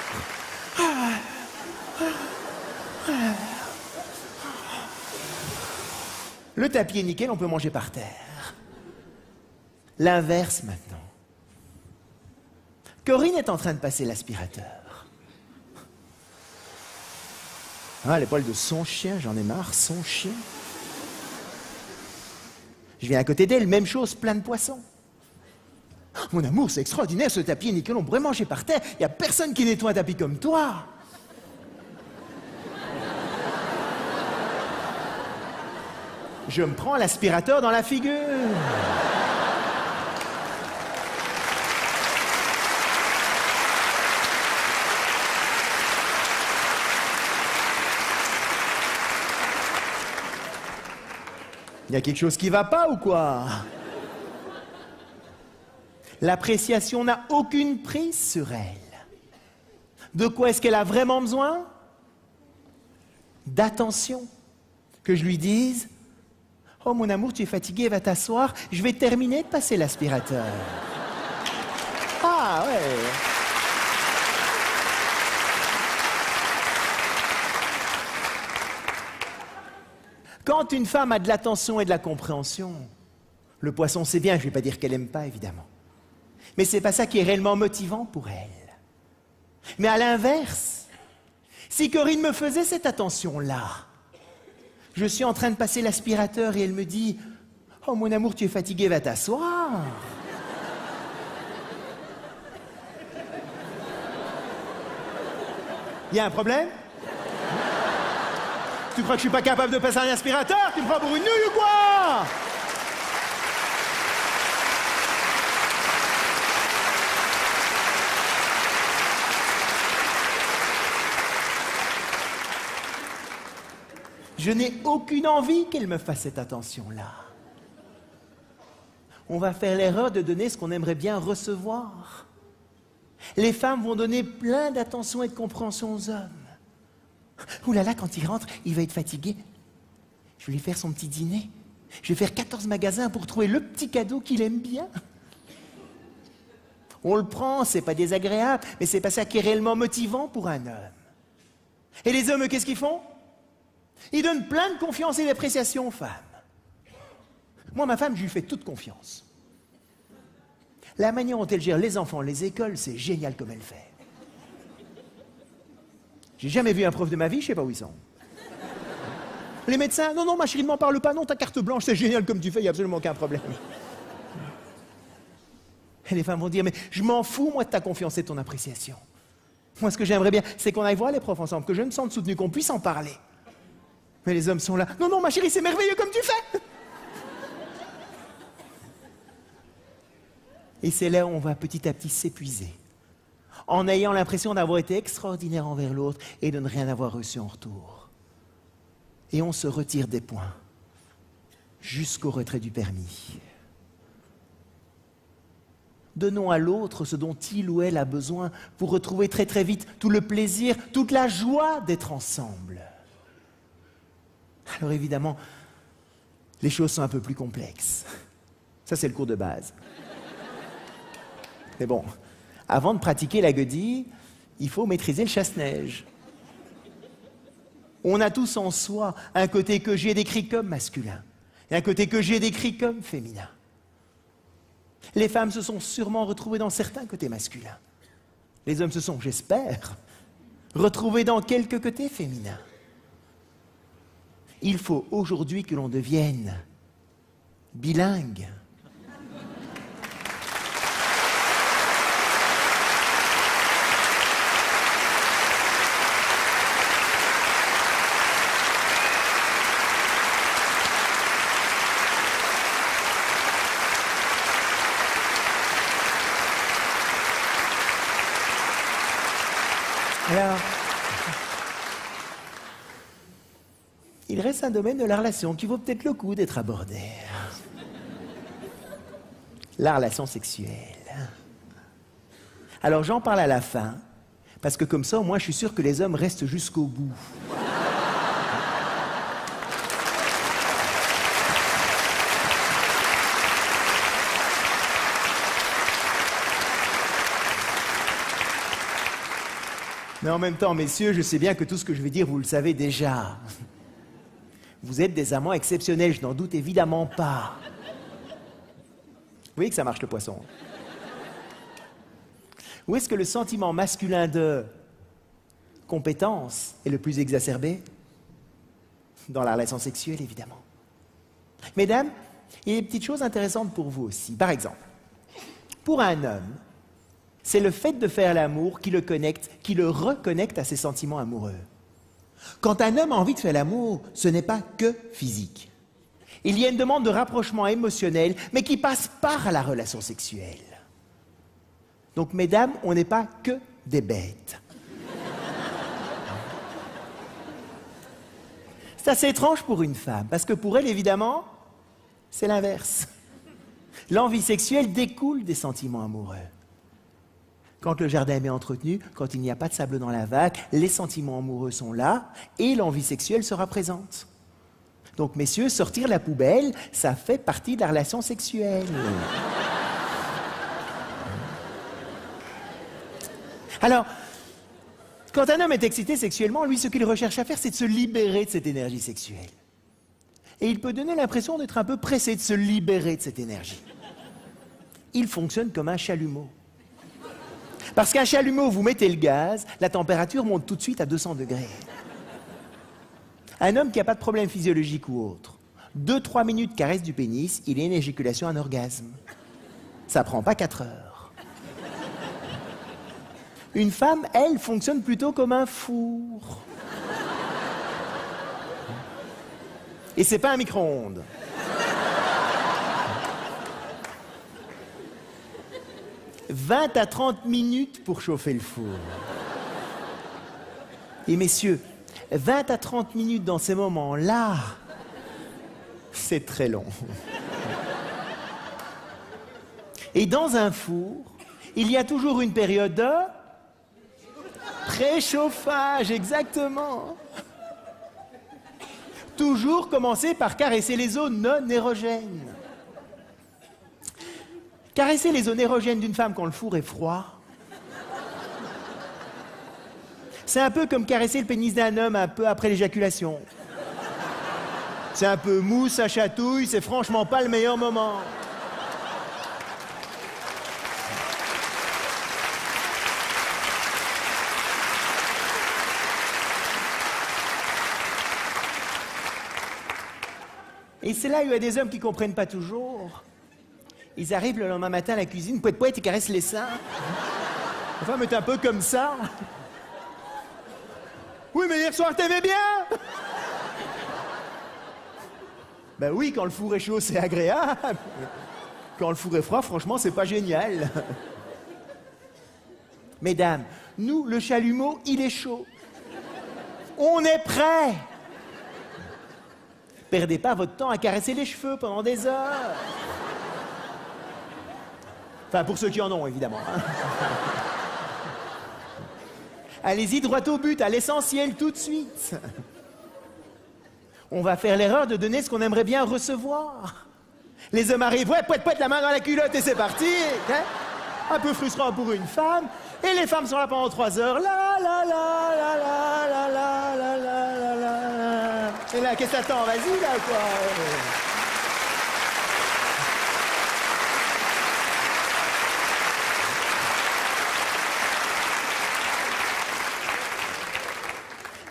Le tapis est nickel, on peut manger par terre. L'inverse maintenant. Corinne est en train de passer l'aspirateur. Ah, les poils de son chien, j'en ai marre, son chien. Je viens à côté d'elle, même chose, plein de poissons. Mon amour, c'est extraordinaire, ce tapis est nickel, on pourrait manger par terre. Il n'y a personne qui nettoie un tapis comme toi. Je me prends l'aspirateur dans la figure. Il y a quelque chose qui va pas ou quoi? L'appréciation n'a aucune prise sur elle. De quoi est-ce qu'elle a vraiment besoin? D'attention. Que je lui dise: oh mon amour, tu es fatigué, va t'asseoir, je vais terminer de passer l'aspirateur. Ah ouais. Quand une femme a de l'attention et de la compréhension, le poisson c'est bien, je ne vais pas dire qu'elle n'aime pas évidemment. Mais c'est pas ça qui est réellement motivant pour elle. Mais à l'inverse, si Corinne me faisait cette attention-là, je suis en train de passer l'aspirateur et elle me dit: oh mon amour, tu es fatigué, va t'asseoir. Il y a un problème? Tu crois que je suis pas capable de passer un aspirateur? Tu me prends pour une nouille ou quoi? Je n'ai aucune envie qu'elle me fasse cette attention-là. On va faire l'erreur de donner ce qu'on aimerait bien recevoir. Les femmes vont donner plein d'attention et de compréhension aux hommes. Ouh là là, quand il rentre, il va être fatigué. Je vais lui faire son petit dîner. Je vais faire 14 magasins pour trouver le petit cadeau qu'il aime bien. On le prend, c'est pas désagréable, mais c'est pas ça qui est réellement motivant pour un homme. Et les hommes, qu'est-ce qu'ils font? Ils donnent plein de confiance et d'appréciation aux femmes. Moi, ma femme, je lui fais toute confiance. La manière dont elle gère les enfants, les écoles, c'est génial comme elle fait. J'ai jamais vu un prof de ma vie, je sais pas où ils sont. Les médecins, non, non, ma chérie, ne m'en parle pas, non, ta carte blanche, c'est génial comme tu fais, il n'y a absolument aucun problème. Et les femmes vont dire: mais je m'en fous, moi, de ta confiance et de ton appréciation. Moi, ce que j'aimerais bien, c'est qu'on aille voir les profs ensemble, que je me sente soutenu, qu'on puisse en parler. Mais les hommes sont là: non, non, ma chérie, c'est merveilleux comme tu fais. Et c'est là où on va petit à petit s'épuiser, en ayant l'impression d'avoir été extraordinaire envers l'autre et de ne rien avoir reçu en retour. Et on se retire des points, jusqu'au retrait du permis. Donnons à l'autre ce dont il ou elle a besoin pour retrouver très très vite tout le plaisir, toute la joie d'être ensemble. Alors évidemment, les choses sont un peu plus complexes. Ça, c'est le cours de base. Mais bon, avant de pratiquer la guedille, il faut maîtriser le chasse-neige. On a tous en soi un côté que j'ai décrit comme masculin et un côté que j'ai décrit comme féminin. Les femmes se sont sûrement retrouvées dans certains côtés masculins. Les hommes se sont, j'espère, retrouvés dans quelques côtés féminins. Il faut aujourd'hui que l'on devienne bilingue. Alors, il reste un domaine de la relation qui vaut peut-être le coup d'être abordé. La relation sexuelle. Alors j'en parle à la fin, parce que comme ça, au moins, je suis sûr que les hommes restent jusqu'au bout. Mais en même temps, messieurs, je sais bien que tout ce que je vais dire, vous le savez déjà. Vous êtes des amants exceptionnels, je n'en doute évidemment pas. Vous voyez que ça marche le poisson. Où est-ce que le sentiment masculin de compétence est le plus exacerbé? Dans la relation sexuelle, évidemment. Mesdames, il y a des petites choses intéressantes pour vous aussi. Par exemple, pour un homme, c'est le fait de faire l'amour qui le connecte, qui le reconnecte à ses sentiments amoureux. Quand un homme a envie de faire l'amour, ce n'est pas que physique. Il y a une demande de rapprochement émotionnel, mais qui passe par la relation sexuelle. Donc, mesdames, on n'est pas que des bêtes. C'est assez étrange pour une femme, parce que pour elle, évidemment, c'est l'inverse. L'envie sexuelle découle des sentiments amoureux. Quand le jardin est bien entretenu, quand il n'y a pas de sable dans la vague, les sentiments amoureux sont là et l'envie sexuelle sera présente. Donc, messieurs, sortir la poubelle, ça fait partie de la relation sexuelle. Alors, quand un homme est excité sexuellement, lui, ce qu'il recherche à faire, c'est de se libérer de cette énergie sexuelle. Et il peut donner l'impression d'être un peu pressé de se libérer de cette énergie. Il fonctionne comme un chalumeau. Parce qu'un chalumeau, vous mettez le gaz, la température monte tout de suite à 200 degrés. Un homme qui n'a pas de problème physiologique ou autre, 2-3 minutes caresse du pénis, il a une éjaculation, un orgasme. Ça prend pas 4 heures. Une femme, elle, fonctionne plutôt comme un four. Et c'est pas un micro-ondes. « 20 à 30 minutes pour chauffer le four. » Et messieurs, 20 à 30 minutes dans ces moments-là, c'est très long. Et dans un four, il y a toujours une période de préchauffage, exactement. Toujours commencer par caresser les zones non érogènes. Caresser les zones érogènes d'une femme quand le four est froid, c'est un peu comme caresser le pénis d'un homme un peu après l'éjaculation. C'est un peu mou, ça chatouille, c'est franchement pas le meilleur moment. Et c'est là où il y a des hommes qui comprennent pas toujours. Ils arrivent le lendemain matin à la cuisine, poète, ils caressent les seins. La femme est un peu comme ça. Oui, mais hier soir, t'aimais bien? Ben oui, quand le four est chaud, c'est agréable. Quand le four est froid, franchement, c'est pas génial. Mesdames, nous, le chalumeau, il est chaud. On est prêts. Perdez pas votre temps à caresser les cheveux pendant des heures. Enfin, pour ceux qui en ont, évidemment. Allez-y droit au but, à l'essentiel, tout de suite. On va faire l'erreur de donner ce qu'on aimerait bien recevoir. Les hommes arrivent, ouais, poète, la main dans la culotte et c'est parti. Hein? Un peu frustrant pour une femme. Et les femmes sont là pendant 3 heures. La la la la la la la la la la la. Et là, qu'est-ce que t'attends? Vas-y, là, quoi.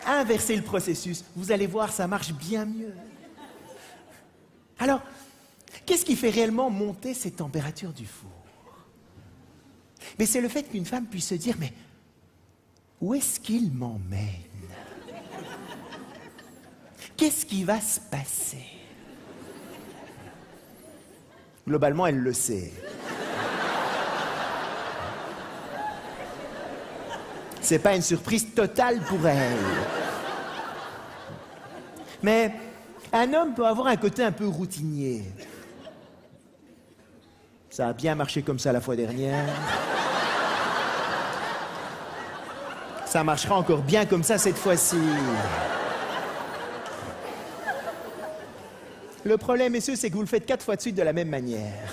Inversez le processus, vous allez voir, ça marche bien mieux. Alors, qu'est-ce qui fait réellement monter ces températures du four? Mais c'est le fait qu'une femme puisse se dire, mais où est-ce qu'il m'emmène? Qu'est-ce qui va se passer? Globalement, elle le sait. C'est pas une surprise totale pour elle. Mais un homme peut avoir un côté un peu routinier. Ça a bien marché comme ça la fois dernière. Ça marchera encore bien comme ça cette fois-ci. Le problème, messieurs, c'est que vous le faites 4 fois de suite de la même manière.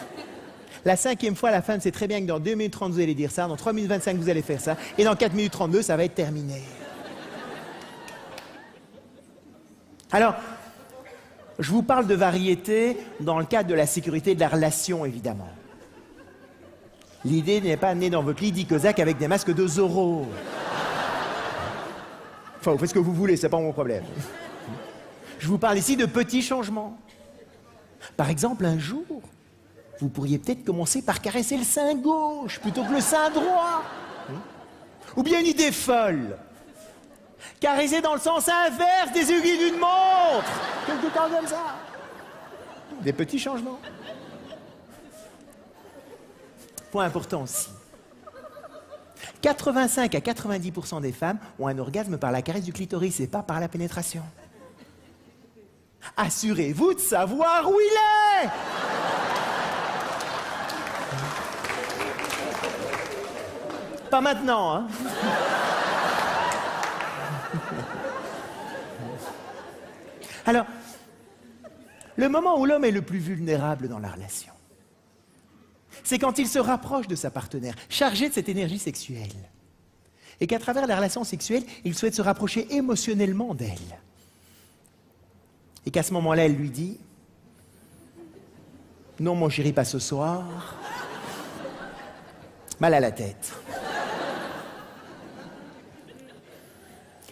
La 5e fois, la femme sait très bien que dans 2 minutes 30, vous allez dire ça, dans 3 minutes 25, vous allez faire ça, et dans 4 minutes 32, ça va être terminé. Alors, je vous parle de variété dans le cadre de la sécurité de la relation, évidemment. L'idée n'est pas née dans votre lit d'Icosac avec des masques de Zorro. Enfin, vous faites ce que vous voulez, c'est pas mon problème. Je vous parle ici de petits changements. Par exemple, un jour, vous pourriez peut-être commencer par caresser le sein gauche plutôt que le sein droit. Ou bien une idée folle. Caresser dans le sens inverse des aiguilles d'une montre. Quelque temps comme ça. Des petits changements. Point important aussi. 85 à 90% des femmes ont un orgasme par la caresse du clitoris et pas par la pénétration. Assurez-vous de savoir où il est. Pas maintenant, hein. Alors, le moment où l'homme est le plus vulnérable dans la relation, c'est quand il se rapproche de sa partenaire, chargé de cette énergie sexuelle, et qu'à travers la relation sexuelle, il souhaite se rapprocher émotionnellement d'elle. Et qu'à ce moment-là, elle lui dit « Non, mon chéri, pas ce soir. Mal à la tête. »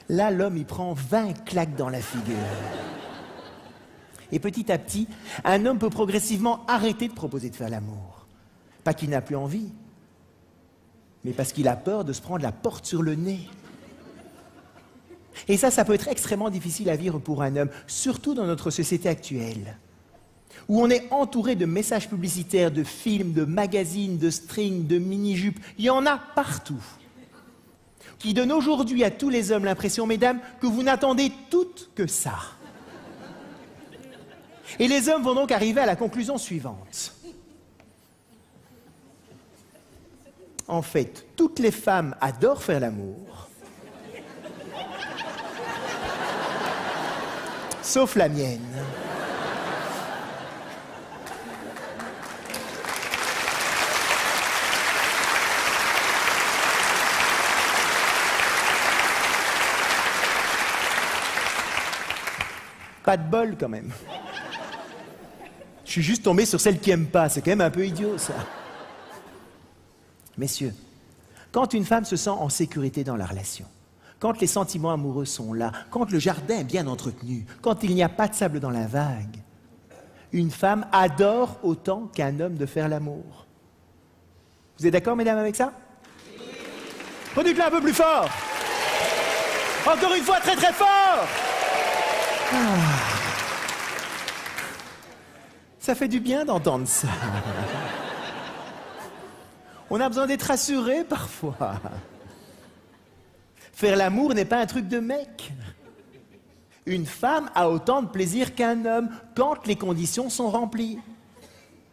Là, l'homme, il prend 20 claques dans la figure. Et petit à petit, un homme peut progressivement arrêter de proposer de faire l'amour. Pas qu'il n'a plus envie, mais parce qu'il a peur de se prendre la porte sur le nez. Et ça peut être extrêmement difficile à vivre pour un homme, surtout dans notre société actuelle, où on est entouré de messages publicitaires, de films, de magazines, de strings, de mini-jupes. Il y en a partout, qui donnent aujourd'hui à tous les hommes l'impression, mesdames, que vous n'attendez toutes que ça. Et les hommes vont donc arriver à la conclusion suivante. En fait, toutes les femmes adorent faire l'amour, sauf la mienne. Pas de bol, quand même. Je suis juste tombé sur celle qui aime pas. C'est quand même un peu idiot, ça. Messieurs, quand une femme se sent en sécurité dans la relation, quand les sentiments amoureux sont là, quand le jardin est bien entretenu, quand il n'y a pas de sable dans la vague, une femme adore autant qu'un homme de faire l'amour. Vous êtes d'accord, mesdames, avec ça? Redites-le un peu plus fort. Encore une fois, très très fort. Ça fait du bien d'entendre ça. On a besoin d'être rassuré parfois. Faire l'amour n'est pas un truc de mec. Une femme a autant de plaisir qu'un homme quand les conditions sont remplies.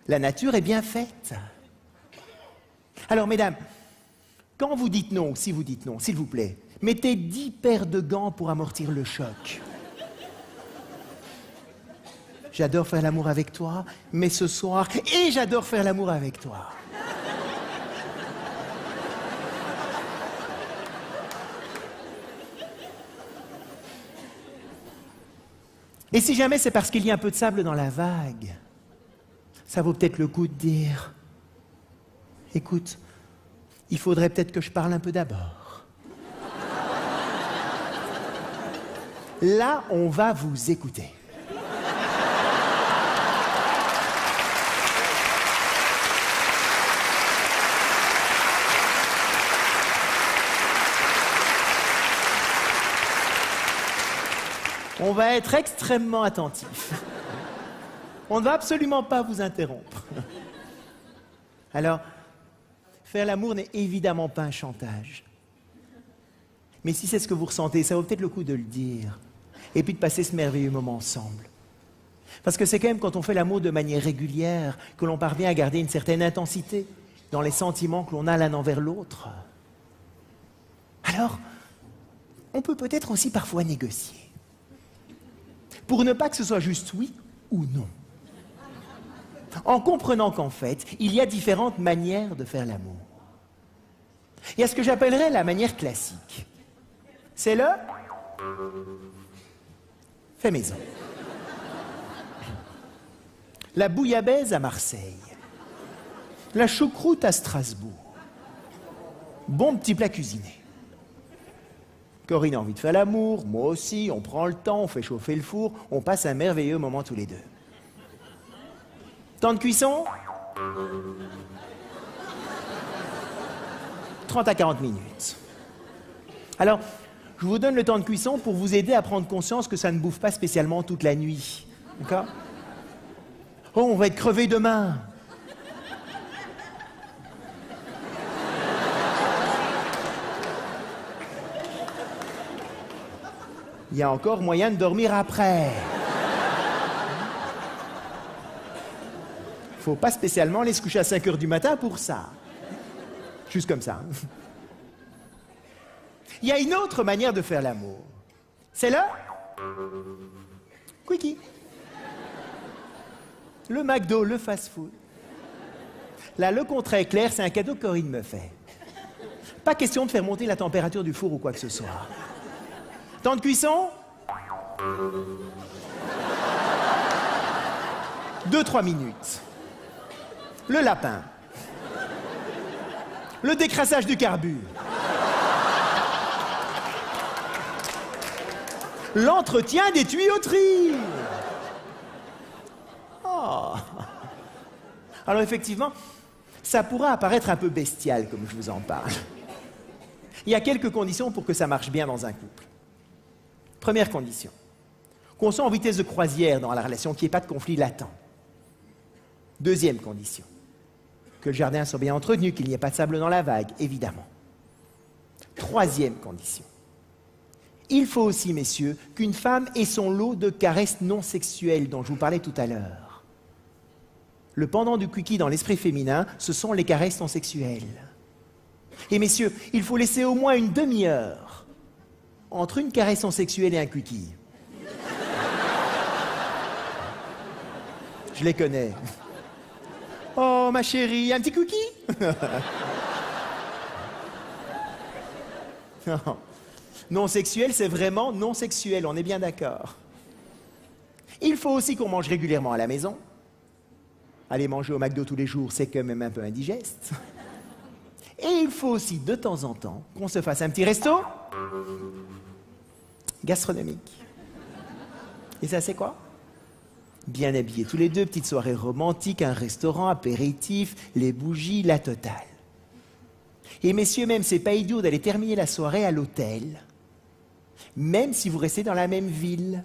La nature est bien faite. Alors, mesdames, quand vous dites non, si vous dites non, s'il vous plaît, mettez 10 paires de gants pour amortir le choc. J'adore faire l'amour avec toi, mais ce soir, et j'adore faire l'amour avec toi. Et si jamais c'est parce qu'il y a un peu de sable dans la vague, ça vaut peut-être le coup de dire « Écoute, il faudrait peut-être que je parle un peu d'abord. » Là, on va vous écouter. On va être extrêmement attentif. On ne va absolument pas vous interrompre. Alors, faire l'amour n'est évidemment pas un chantage. Mais si c'est ce que vous ressentez, ça vaut peut-être le coup de le dire. Et puis de passer ce merveilleux moment ensemble. Parce que c'est quand même quand on fait l'amour de manière régulière que l'on parvient à garder une certaine intensité dans les sentiments que l'on a l'un envers l'autre. Alors, on peut peut-être aussi parfois négocier. Pour ne pas que ce soit juste oui ou non. En comprenant qu'en fait, il y a différentes manières de faire l'amour. Il y a ce que j'appellerais la manière classique. C'est le fait maison. La bouillabaisse à Marseille. La choucroute à Strasbourg. Bon petit plat cuisiné. Corinne a envie de faire l'amour, moi aussi, on prend le temps, on fait chauffer le four, on passe un merveilleux moment tous les deux. Temps de cuisson 30 à 40 minutes. Alors, je vous donne le temps de cuisson pour vous aider à prendre conscience que ça ne bouffe pas spécialement toute la nuit. D'accord? Oh, on va être crevé demain. Il y a encore moyen de dormir après. Faut pas spécialement aller se coucher à 5 heures du matin pour ça. Juste comme ça. Il y a une autre manière de faire l'amour. C'est le quickie. Le McDo, le fast-food. Là, le contrat est clair, c'est un cadeau que Corinne me fait. Pas question de faire monter la température du four ou quoi que ce soit. Temps de cuisson 2-3 minutes. Le lapin. Le décrassage du carbu. L'entretien des tuyauteries. Oh. Alors effectivement, ça pourra apparaître un peu bestial comme je vous en parle. Il y a quelques conditions pour que ça marche bien dans un couple. Première condition, qu'on soit en vitesse de croisière dans la relation, qu'il n'y ait pas de conflit latent. Deuxième condition, que le jardin soit bien entretenu, qu'il n'y ait pas de sable dans la vague, évidemment. Troisième condition, il faut aussi, messieurs, qu'une femme ait son lot de caresses non sexuelles dont je vous parlais tout à l'heure. Le pendant du quickie dans l'esprit féminin, ce sont les caresses non sexuelles. Et messieurs, il faut laisser au moins une demi-heure entre une caresse non sexuelle et un quickie. Je les connais. Oh, ma chérie, un petit cookie? Non. Non sexuel, c'est vraiment non sexuel, on est bien d'accord. Il faut aussi qu'on mange régulièrement à la maison. Aller manger au McDo tous les jours, c'est quand même un peu indigeste. Et il faut aussi, de temps en temps, qu'on se fasse un petit resto gastronomique. Et ça, c'est quoi? Bien habillés tous les deux, petite soirée romantique, un restaurant, apéritif, les bougies, la totale. Et messieurs, même, c'est pas idiot d'aller terminer la soirée à l'hôtel, même si vous restez dans la même ville.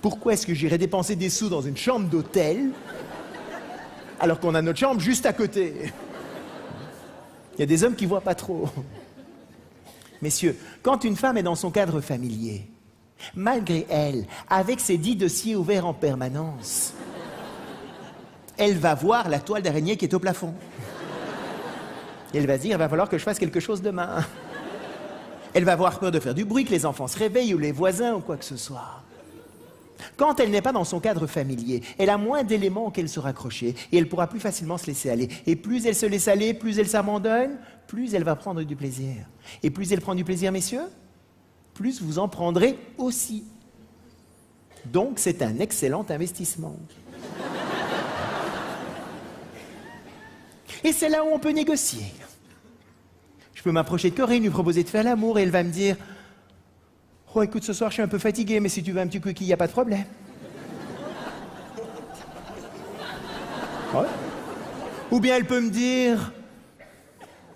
Pourquoi est-ce que j'irais dépenser des sous dans une chambre d'hôtel alors qu'on a notre chambre juste à côté? Il y a des hommes qui voient pas trop. Messieurs, quand une femme est dans son cadre familier, malgré elle, avec ses 10 dossiers ouverts en permanence, elle va voir la toile d'araignée qui est au plafond. Et elle va se dire, il va falloir que je fasse quelque chose demain. Elle va avoir peur de faire du bruit, que les enfants se réveillent ou les voisins ou quoi que ce soit. Quand elle n'est pas dans son cadre familier, elle a moins d'éléments auxquels se raccrocher et elle pourra plus facilement se laisser aller. Et plus elle se laisse aller, plus elle s'abandonne, plus elle va prendre du plaisir. Et plus elle prend du plaisir, messieurs, plus vous en prendrez aussi. Donc c'est un excellent investissement. Et c'est là où on peut négocier. Je peux m'approcher de Corinne, lui proposer de faire l'amour et elle va me dire: oh, écoute, ce soir, je suis un peu fatigué, mais si tu veux un petit cookie, il n'y a pas de problème. Ouais. Ou bien elle peut me dire: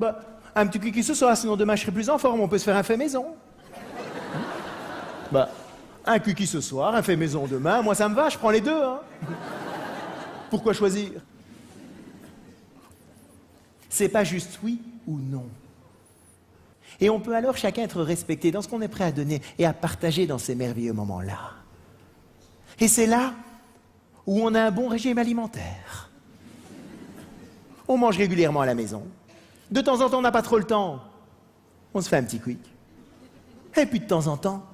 bah, un petit cookie ce soir, sinon demain je serai plus en forme, on peut se faire un fait maison. Bah, un cookie ce soir, un fait maison demain, moi ça me va, je prends les deux. Hein. Pourquoi choisir? C'est pas juste oui ou non. Et on peut alors chacun être respecté dans ce qu'on est prêt à donner et à partager dans ces merveilleux moments-là. Et c'est là où on a un bon régime alimentaire. On mange régulièrement à la maison. De temps en temps, on n'a pas trop le temps. On se fait un petit quick. Et puis de temps en temps,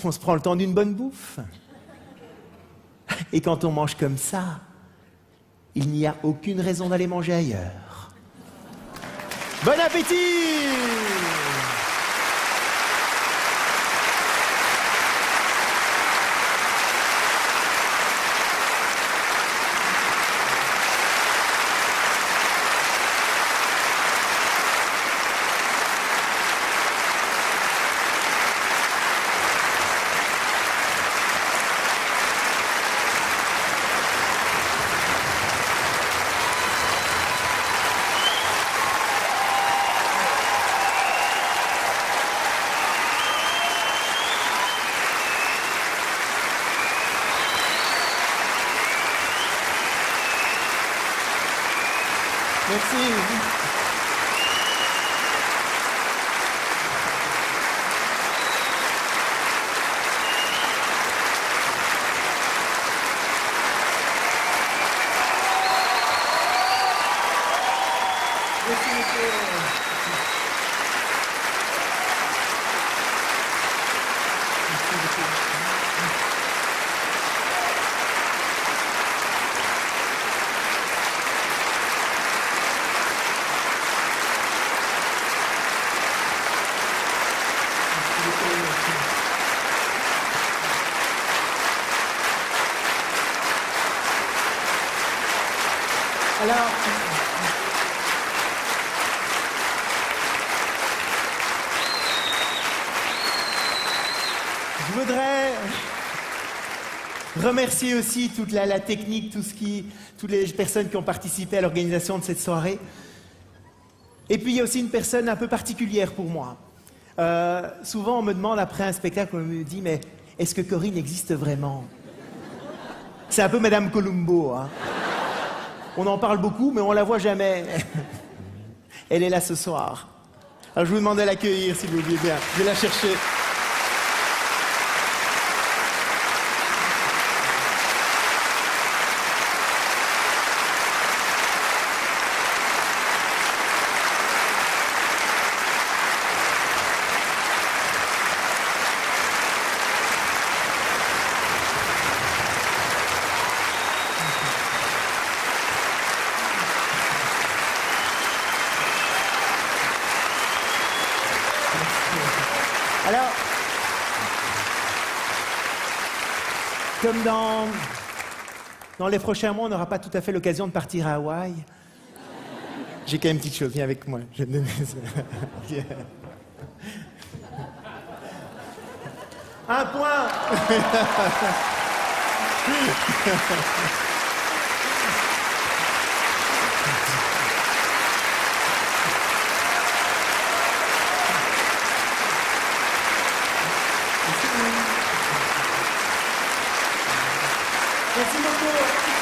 on se prend le temps d'une bonne bouffe. Et quand on mange comme ça, il n'y a aucune raison d'aller manger ailleurs. Bon appétit! Merci. Alors, je voudrais remercier aussi toute la technique, toutes les personnes qui ont participé à l'organisation de cette soirée. Et puis il y a aussi une personne un peu particulière pour moi. Souvent on me demande après un spectacle, on me dit mais est-ce que Corinne existe vraiment? C'est un peu Madame Columbo, hein. On en parle beaucoup, mais on la voit jamais. Elle est là ce soir. Alors je vous demande de l'accueillir, si vous voulez bien. Je vais la chercher. Alors, comme dans les prochains mois, on n'aura pas tout à fait l'occasion de partir à Hawaï. J'ai quand même une petite chose, viens avec moi. Je vais te donner ça. Un point. Merci beaucoup.